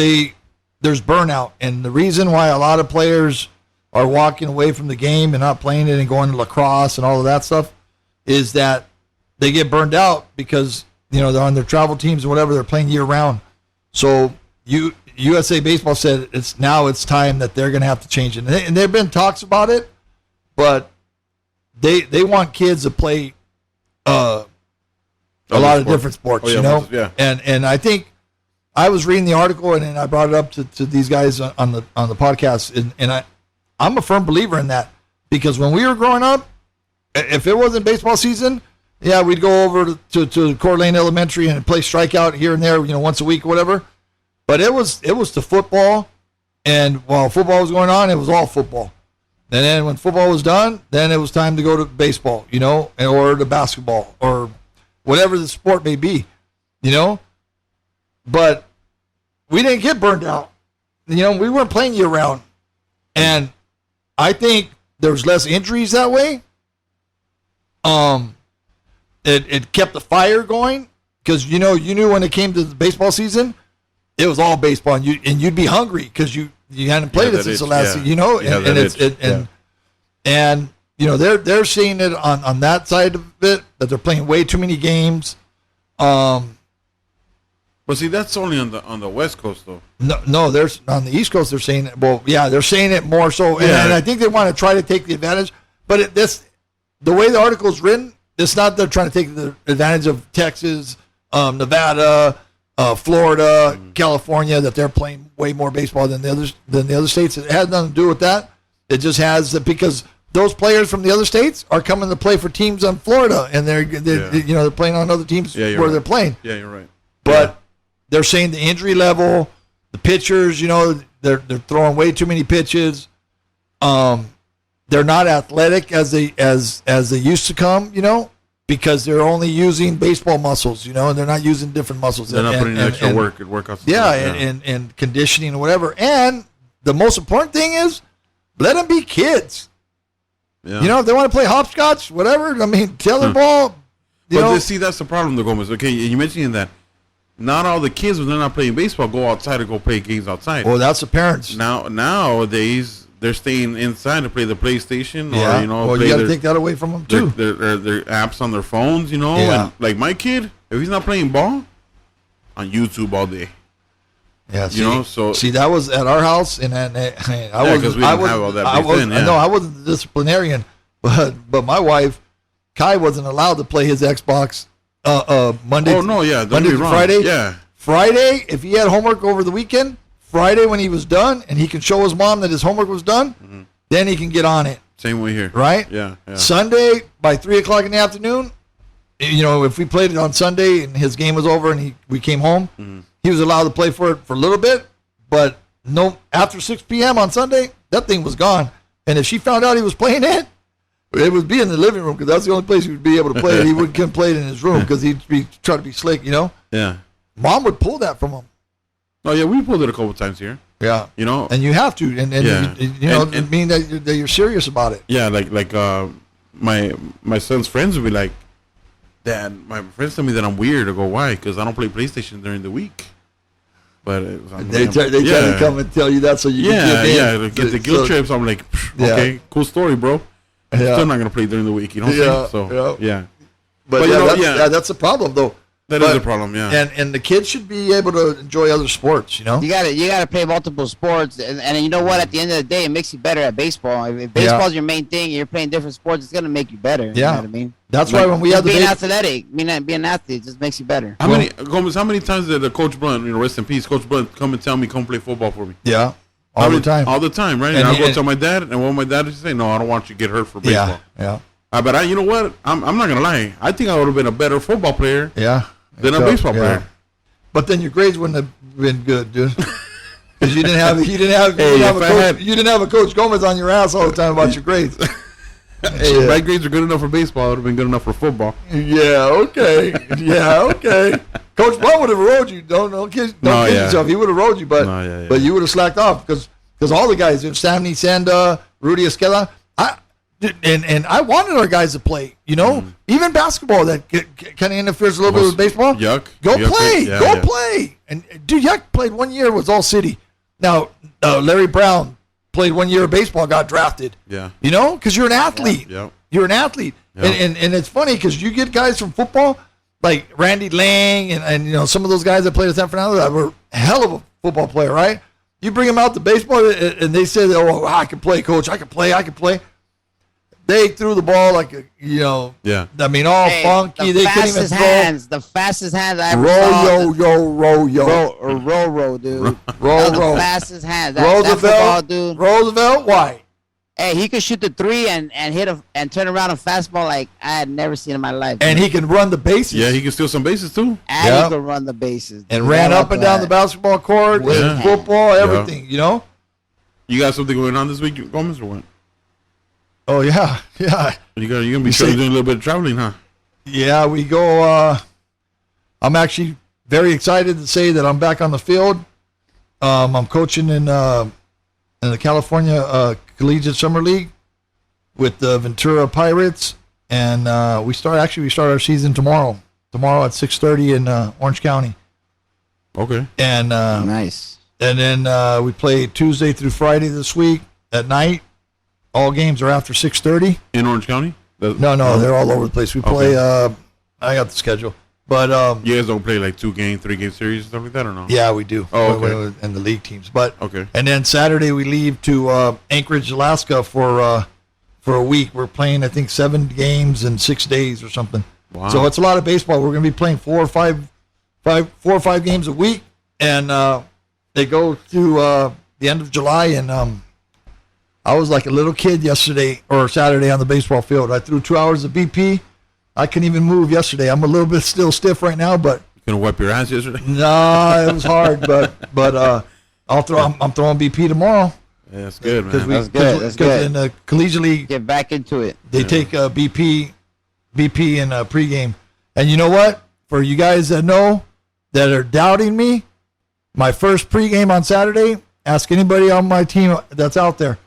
there's burnout. And the reason why a lot of players are walking away from the game and not playing it and going to lacrosse and all of that stuff is that they get burned out because, you know, they're on their travel teams or whatever, they're playing year round. So USA Baseball said it's time that they're going to have to change it. And there have been talks about it, but they want kids to play a lot of different sports, you know? Yeah. And I think I was reading the article and I brought it up to these guys on the podcast, and I'm a firm believer in that, because when we were growing up, if it wasn't baseball season, yeah, we'd go over to Coeur d'Alene Elementary and play strikeout here and there, you know, once a week or whatever. But it was to football, and while football was going on, it was all football. And then when football was done, then it was time to go to baseball, you know, or to basketball or whatever the sport may be, you know. But we didn't get burned out. You know, we weren't playing year round. And I think there's less injuries that way. It kept the fire going, because, you know, you knew when it came to the baseball season, it was all baseball, and you'd be hungry because you hadn't played it since the last season, you know, and you know, they're seeing it on that side of it, that they're playing way too many games. But see, that's only on the West Coast, though. No, there's on the East Coast. They're saying it. Well, yeah, they're saying it more so, and I think they want to try to take the advantage. But the way the article is written, it's not they're trying to take the advantage of Texas, Nevada, Florida, California, that they're playing way more baseball than the other states. It has nothing to do with that. It just has because those players from the other states are coming to play for teams in Florida, and they're you know, they're playing on other teams where they're playing. Yeah, you're right. But they're saying the injury level, the pitchers, you know, They're throwing way too many pitches. They're not athletic as they used to come, because they're only using baseball muscles, and they're not using different muscles. They're not putting in extra work and workouts. Yeah, and conditioning and whatever. And the most important thing is let them be kids. Yeah. If they want to play hopscotch, whatever. I mean, tetherball. See, that's the problem, though, Gomez. Okay, you mentioned that not all the kids, when they're not playing baseball, go outside or go play games outside. Well, that's the parents. Nowadays, they're staying inside to play the PlayStation. Yeah. Or, you got to take that away from them, too. Their apps on their phones, Yeah. And like my kid, if he's not playing ball, on YouTube all day. Yeah, see, that was at our house, and I because we didn't have all that back then. No, I wasn't the disciplinarian, but my wife, Kai, wasn't allowed to play his Xbox Monday. Oh no, yeah, Monday to Friday. Yeah, Friday, if he had homework over the weekend, Friday when he was done, and he can show his mom that his homework was done, then he can get on it. Same way here. Right? Yeah. Sunday by 3:00 in the afternoon, if we played it on Sunday and his game was over and we came home. He was allowed to play for it for a little bit, but no. After 6 p.m. on Sunday, that thing was gone. And if she found out he was playing it would be in the living room because that's the only place he would be able to play it. He couldn't play it in his room because he'd be trying to be slick, Yeah. Mom would pull that from him. Oh yeah, we pulled it a couple times here. Yeah. And you have to, and mean that you're serious about it. Yeah, like my son's friends would be like, Dad, my friends tell me that I'm weird. I go, why? Because I don't play PlayStation during the week. But they try to come and tell you that so you can get the guilt trips. I'm like, okay, cool story, bro. I'm still not gonna play during the week. You know what I'm saying? So yeah. But that's the problem though. That is a problem, yeah. And the kids should be able to enjoy other sports, You gotta play multiple sports, and you know what? At the end of the day, it makes you better at baseball. If baseball's your main thing, and you're playing different sports, it's gonna make you better. Yeah. You know what I mean? That's why when we had being athletic, being an athlete just makes you better. How many times did Coach Blunt, rest in peace, Coach Blunt, come and tell me come play football for me? Yeah. All the time, right? And I'll go tell my dad, and what my dad would say, no, I don't want you to get hurt for baseball. Yeah. But you know what? I'm not gonna lie. I think I would have been a better football player. Yeah. Than a baseball player. But then your grades wouldn't have been good, dude. Because you didn't have a Coach Gomez on your ass all the time about your grades. My grades are good enough for baseball. It would have been good enough for football. Yeah, okay. Coach Blunt would have rode you. Don't kid yourself. He would have rode you, but you would have slacked off because all the guys, Sammy Sanda, Rudy Esquela, and I wanted our guys to play, even basketball that kind of interferes a little bit with baseball. Yuck. Go play. And dude, Yuck played 1 year, was all city. Now, Larry Brown played 1 year of baseball, got drafted. Yeah. Because you're an athlete. Yeah. You're an athlete. Yeah. And it's funny because you get guys from football like Randy Lang and some of those guys that played at San Fernando that were a hell of a football player, right? You bring them out to baseball and they say, oh, I can play, coach. I can play. They threw the ball like I mean, all funky. They couldn't even throw. The fastest hands I ever saw. Row, dude. Row. The fastest hands. Roosevelt, dude. Roosevelt, why? Hey, he could shoot the three and hit and turn around a fastball like I had never seen in my life. And he can run the bases. Yeah, he can steal some bases too. And he can run the bases. And ran up and down the basketball court, football, everything. You got something going on this week, Gomez, or what? Oh yeah. You're gonna be doing a little bit of traveling, huh? Yeah, we go. I'm actually very excited to say that I'm back on the field. I'm coaching in the California Collegiate Summer League with the Ventura Pirates, and we start our season tomorrow. Tomorrow at 6:30 in Orange County. Okay. And nice. And then we play Tuesday through Friday this week at night. All games are after 6:30 in Orange County. No, they're all over the place. We play. I got the schedule, but you guys don't play like 2-game, 3-game series and stuff like that, or no? Yeah, we do. Oh, okay. And the league teams, but okay. And then Saturday we leave to Anchorage, Alaska for a week. We're playing, I think, 7 games in 6 days or something. Wow. So it's a lot of baseball. We're going to be playing 4 or 5 games a week, and they go to the end of July. And I was like a little kid yesterday or Saturday on the baseball field. I threw 2 hours of BP. I couldn't even move yesterday. I'm a little bit still stiff right now, but you gonna wipe your ass yesterday? No, it was hard, but I'm throwing BP tomorrow. Yeah, that's good, man. That's good. Because in the collegiate league, get back into it. They take BP in pregame. And you know what? For you guys that know that are doubting me, my first pregame on Saturday, ask anybody on my team that's out there.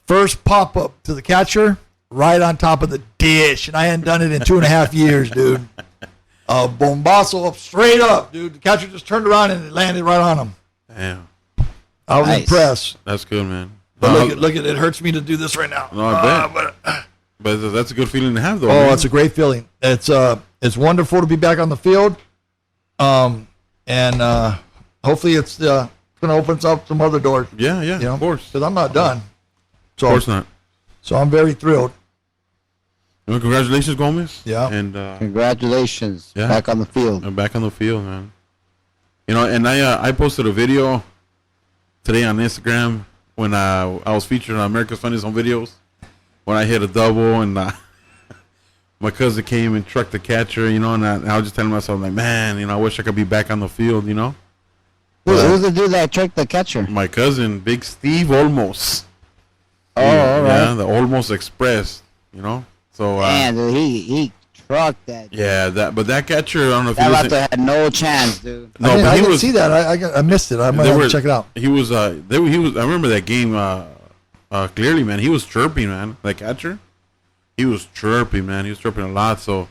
First pop up to the catcher, right on top of the dish, and I hadn't done it in 2.5 years, dude. Bombazo up straight up, dude. The catcher just turned around and it landed right on him. Damn. I was impressed. That's good, man. But look at it. It hurts me to do this right now. No, I bet. But that's a good feeling to have, though. Oh, it's a great feeling. It's wonderful to be back on the field. And hopefully it's going to open up some other doors. Yeah, of course. Because I'm not done. So, of course not. So I'm very thrilled. Well, congratulations, Gomez. Yeah. And congratulations. Yeah. Back on the field. I'm back on the field, man. You know, and I posted a video today on Instagram when I was featured on America's Funniest Home Videos when I hit a double and my cousin came and trucked the catcher, you know, and I was just telling myself, like, man, you know, I wish I could be back on the field, you know. Who's the dude that trucked the catcher? My cousin, Big Steve Olmos. Oh, all right. Yeah, the Olmos Express, you know. So man, dude, he trucked that. Dude. Yeah, but that catcher, I don't know if that vato had no chance, dude. No, I didn't see that. I missed it. I might have to check it out. He was I remember that game clearly, man. He was chirping, man. That catcher, he was chirping, man. He was chirping a lot. So,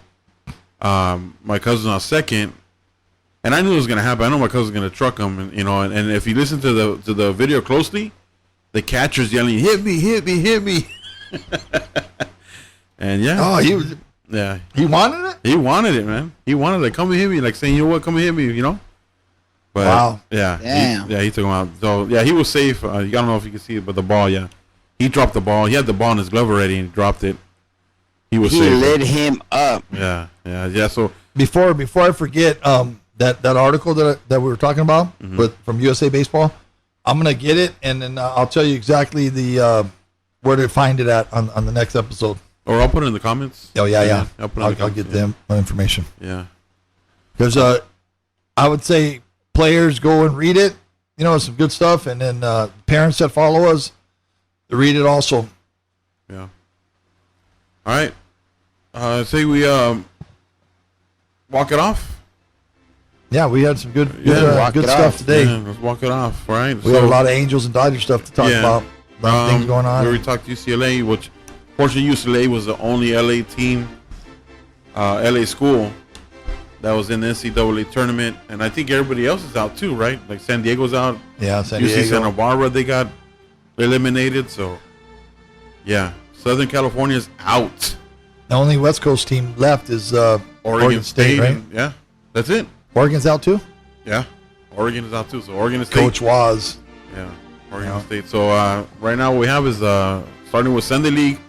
my cousin on second, and I knew it was gonna happen. I know my cousin was gonna truck him, and you know, and if you listen to the video closely, the catcher's yelling, "Hit me, hit me, hit me!" And yeah. Oh, he was. Yeah. He wanted it? He wanted it, man. He wanted it. Come and hit me. Like saying, you know what? Come and hit me, you know? But, wow. Yeah. Damn. He took him out. So, yeah, he was safe. I don't know if you can see it, but the ball, yeah. He dropped the ball. He had the ball in his glove already and he dropped it. He was safe. He lit him up. Yeah. So, before I forget, that article that we were talking about from USA Baseball, I'm going to get it and then I'll tell you exactly where to find it at on the next episode. Or I'll put it in the comments. Oh, yeah. I'll get them information. Yeah. Because I would say players go and read it. You know, it's some good stuff. And then parents that follow us, they read it also. Yeah. All right. Say we walk it off. Yeah, we had some good stuff today. Yeah, let's walk it off, right? We had a lot of Angels and Dodgers stuff to talk about. A lot of things going on. We talked to UCLA, which fortunately UCLA was the only LA team, LA school that was in the NCAA tournament, and I think everybody else is out too, right? Like San Diego's out. Yeah, San Diego. UC Santa Barbara, they got eliminated. So, yeah, Southern California's out. The only West Coast team left is Oregon State, right? Yeah, that's it. Oregon's out too? Yeah, Oregon is out too. So Oregon State. Coach Waz. Yeah, Oregon State. So right now what we have is starting with Sunday League.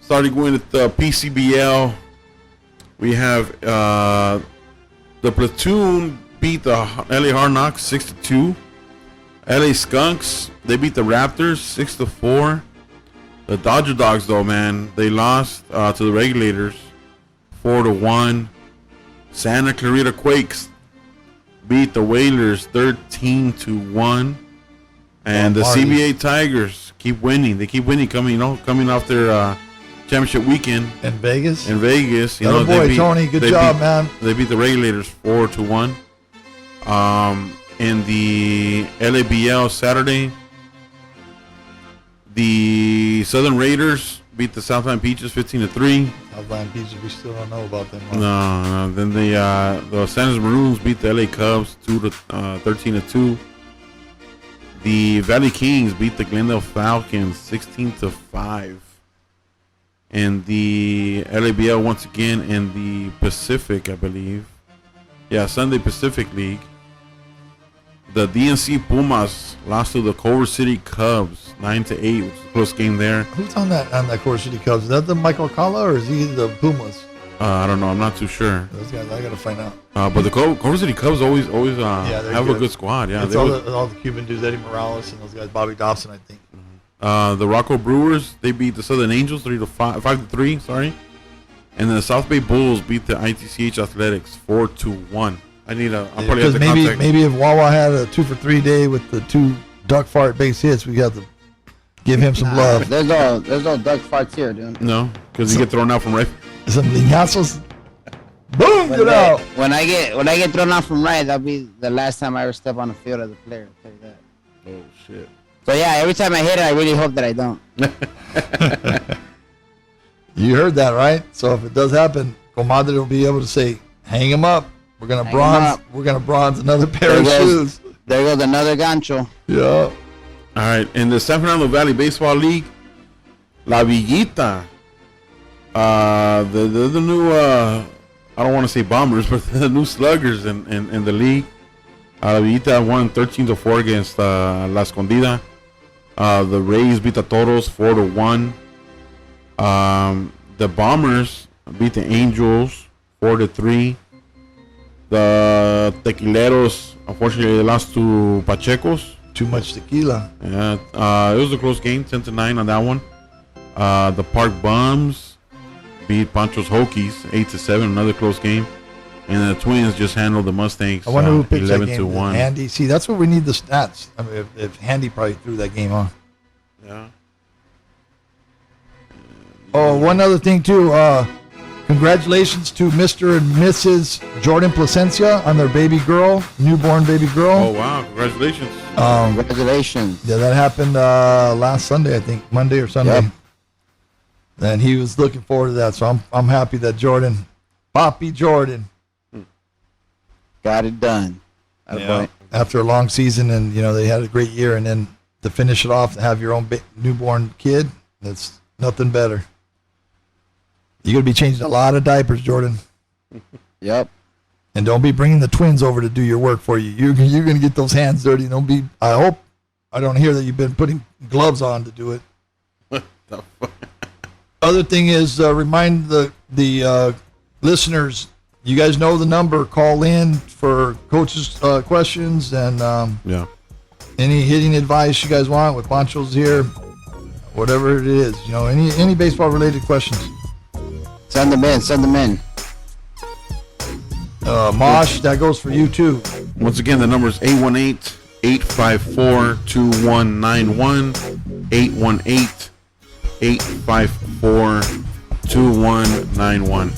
Starting with the PCBL, we have the Platoon beat the LA Hard Knocks 6-2. LA Skunks, they beat the Raptors 6-4. The Dodger Dogs, though, man, they lost to the Regulators 4-1. Santa Clarita Quakes beat the Whalers 13-1. And the CBA Tigers keep winning. They keep winning, coming off their championship weekend in Vegas. You know, boy, Tony, good job, man. They beat the Regulators 4-1. In the LABL Saturday, the Southern Raiders beat the Southland Peaches 15-3. Southland Peaches, we still don't know about them. No. Then the San Jose Maroons beat the LA Cubs 13-2. The Valley Kings beat the Glendale Falcons 16-5. And the LABL once again in the Pacific, I believe. Yeah, Sunday Pacific League. The DNC Pumas lost to the Culver City Cubs 9-8, which is a close game there. Who's on that Culver City Cubs? Is that the Michael Alcala or is he the Pumas? I don't know. I'm not too sure. Those guys, I gotta find out. But the Culver City Cubs always have a good squad. Yeah, it's all the Cuban dudes, Eddie Morales and those guys, Bobby Dobson, I think. The Rocco Brewers, they beat the Southern Angels 5-3. Sorry, and then the South Bay Bulls beat the ITCH Athletics 4-1. I'll probably have to maybe contact. maybe if Wawa had a 2-for-3 day with the 2 duck fart base hits, we got to give him some love. There's no duck farts here, dude. No, because you get thrown out from right. Some liñazos. Boom! Get out. When I get thrown out from right, that'll be the last time I ever step on the field as a player. I'll tell you that. Oh shit. So yeah, every time I hit it, I really hope that I don't. You heard that, right? So if it does happen, Comadre will be able to say, "Hang him up. We're gonna bronze another pair of shoes." There goes another gancho. Yeah. All right, in the San Fernando Valley Baseball League, La Villita, the new I don't want to say Bombers, but the new Sluggers in the league. La Villita won 13-4 against La Escondida. The Rays beat the Toros 4-1. The Bombers beat the Angels 4-3. The Tequileros, unfortunately, they lost to Pacheco's. Too much tequila. Yeah, it was a close game, 10-9 on that one. The Park Bums beat Pancho's Hokies 8-7, another close game. And the Twins just handled the Mustangs. I wonder who pitched that game. 11-1. Handy. See, that's what we need the stats. I mean, if Handy probably threw that game on. Yeah. Oh, one other thing too. Congratulations to Mr. and Mrs. Jordan Placencia on their baby girl, newborn baby girl. Oh wow! Congratulations. Congratulations. Yeah, that happened last Sunday, I think, Monday or Sunday. Yep. And he was looking forward to that, so I'm happy that Jordan, Poppy Jordan, got it done. Yeah. After a long season, and they had a great year, and then to finish it off, have your own newborn kid, that's nothing better. You're going to be changing a lot of diapers, Jordan. Yep. And don't be bringing the twins over to do your work for you. You're going to get those hands dirty. I hope I don't hear that you've been putting gloves on to do it. What the fuck? Other thing is, remind the listeners, you guys know the number. Call in for coaches' questions and any hitting advice you guys want with Pancho's here. Whatever it is, any baseball-related questions. Send them in. Mosh, that goes for you too. Once again, the number is 818-854-2191. 818-854-2191.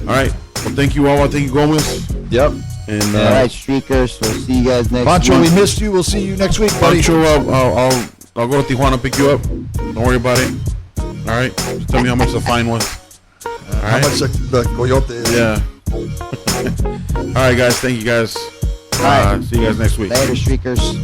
All right. Well, thank you, Wawa. Thank you, Gomez. Yep. And all right, Streakers. We'll see you guys next Pancho, week. we missed you. We'll see you next week, buddy. Pancho, I'll go to Tijuana, pick you up. Don't worry about it. All right. Just tell me how much the fine was. How much the coyote is. Yeah. All right, guys. Thank you, guys. All right. See you guys next week. Later, Streakers.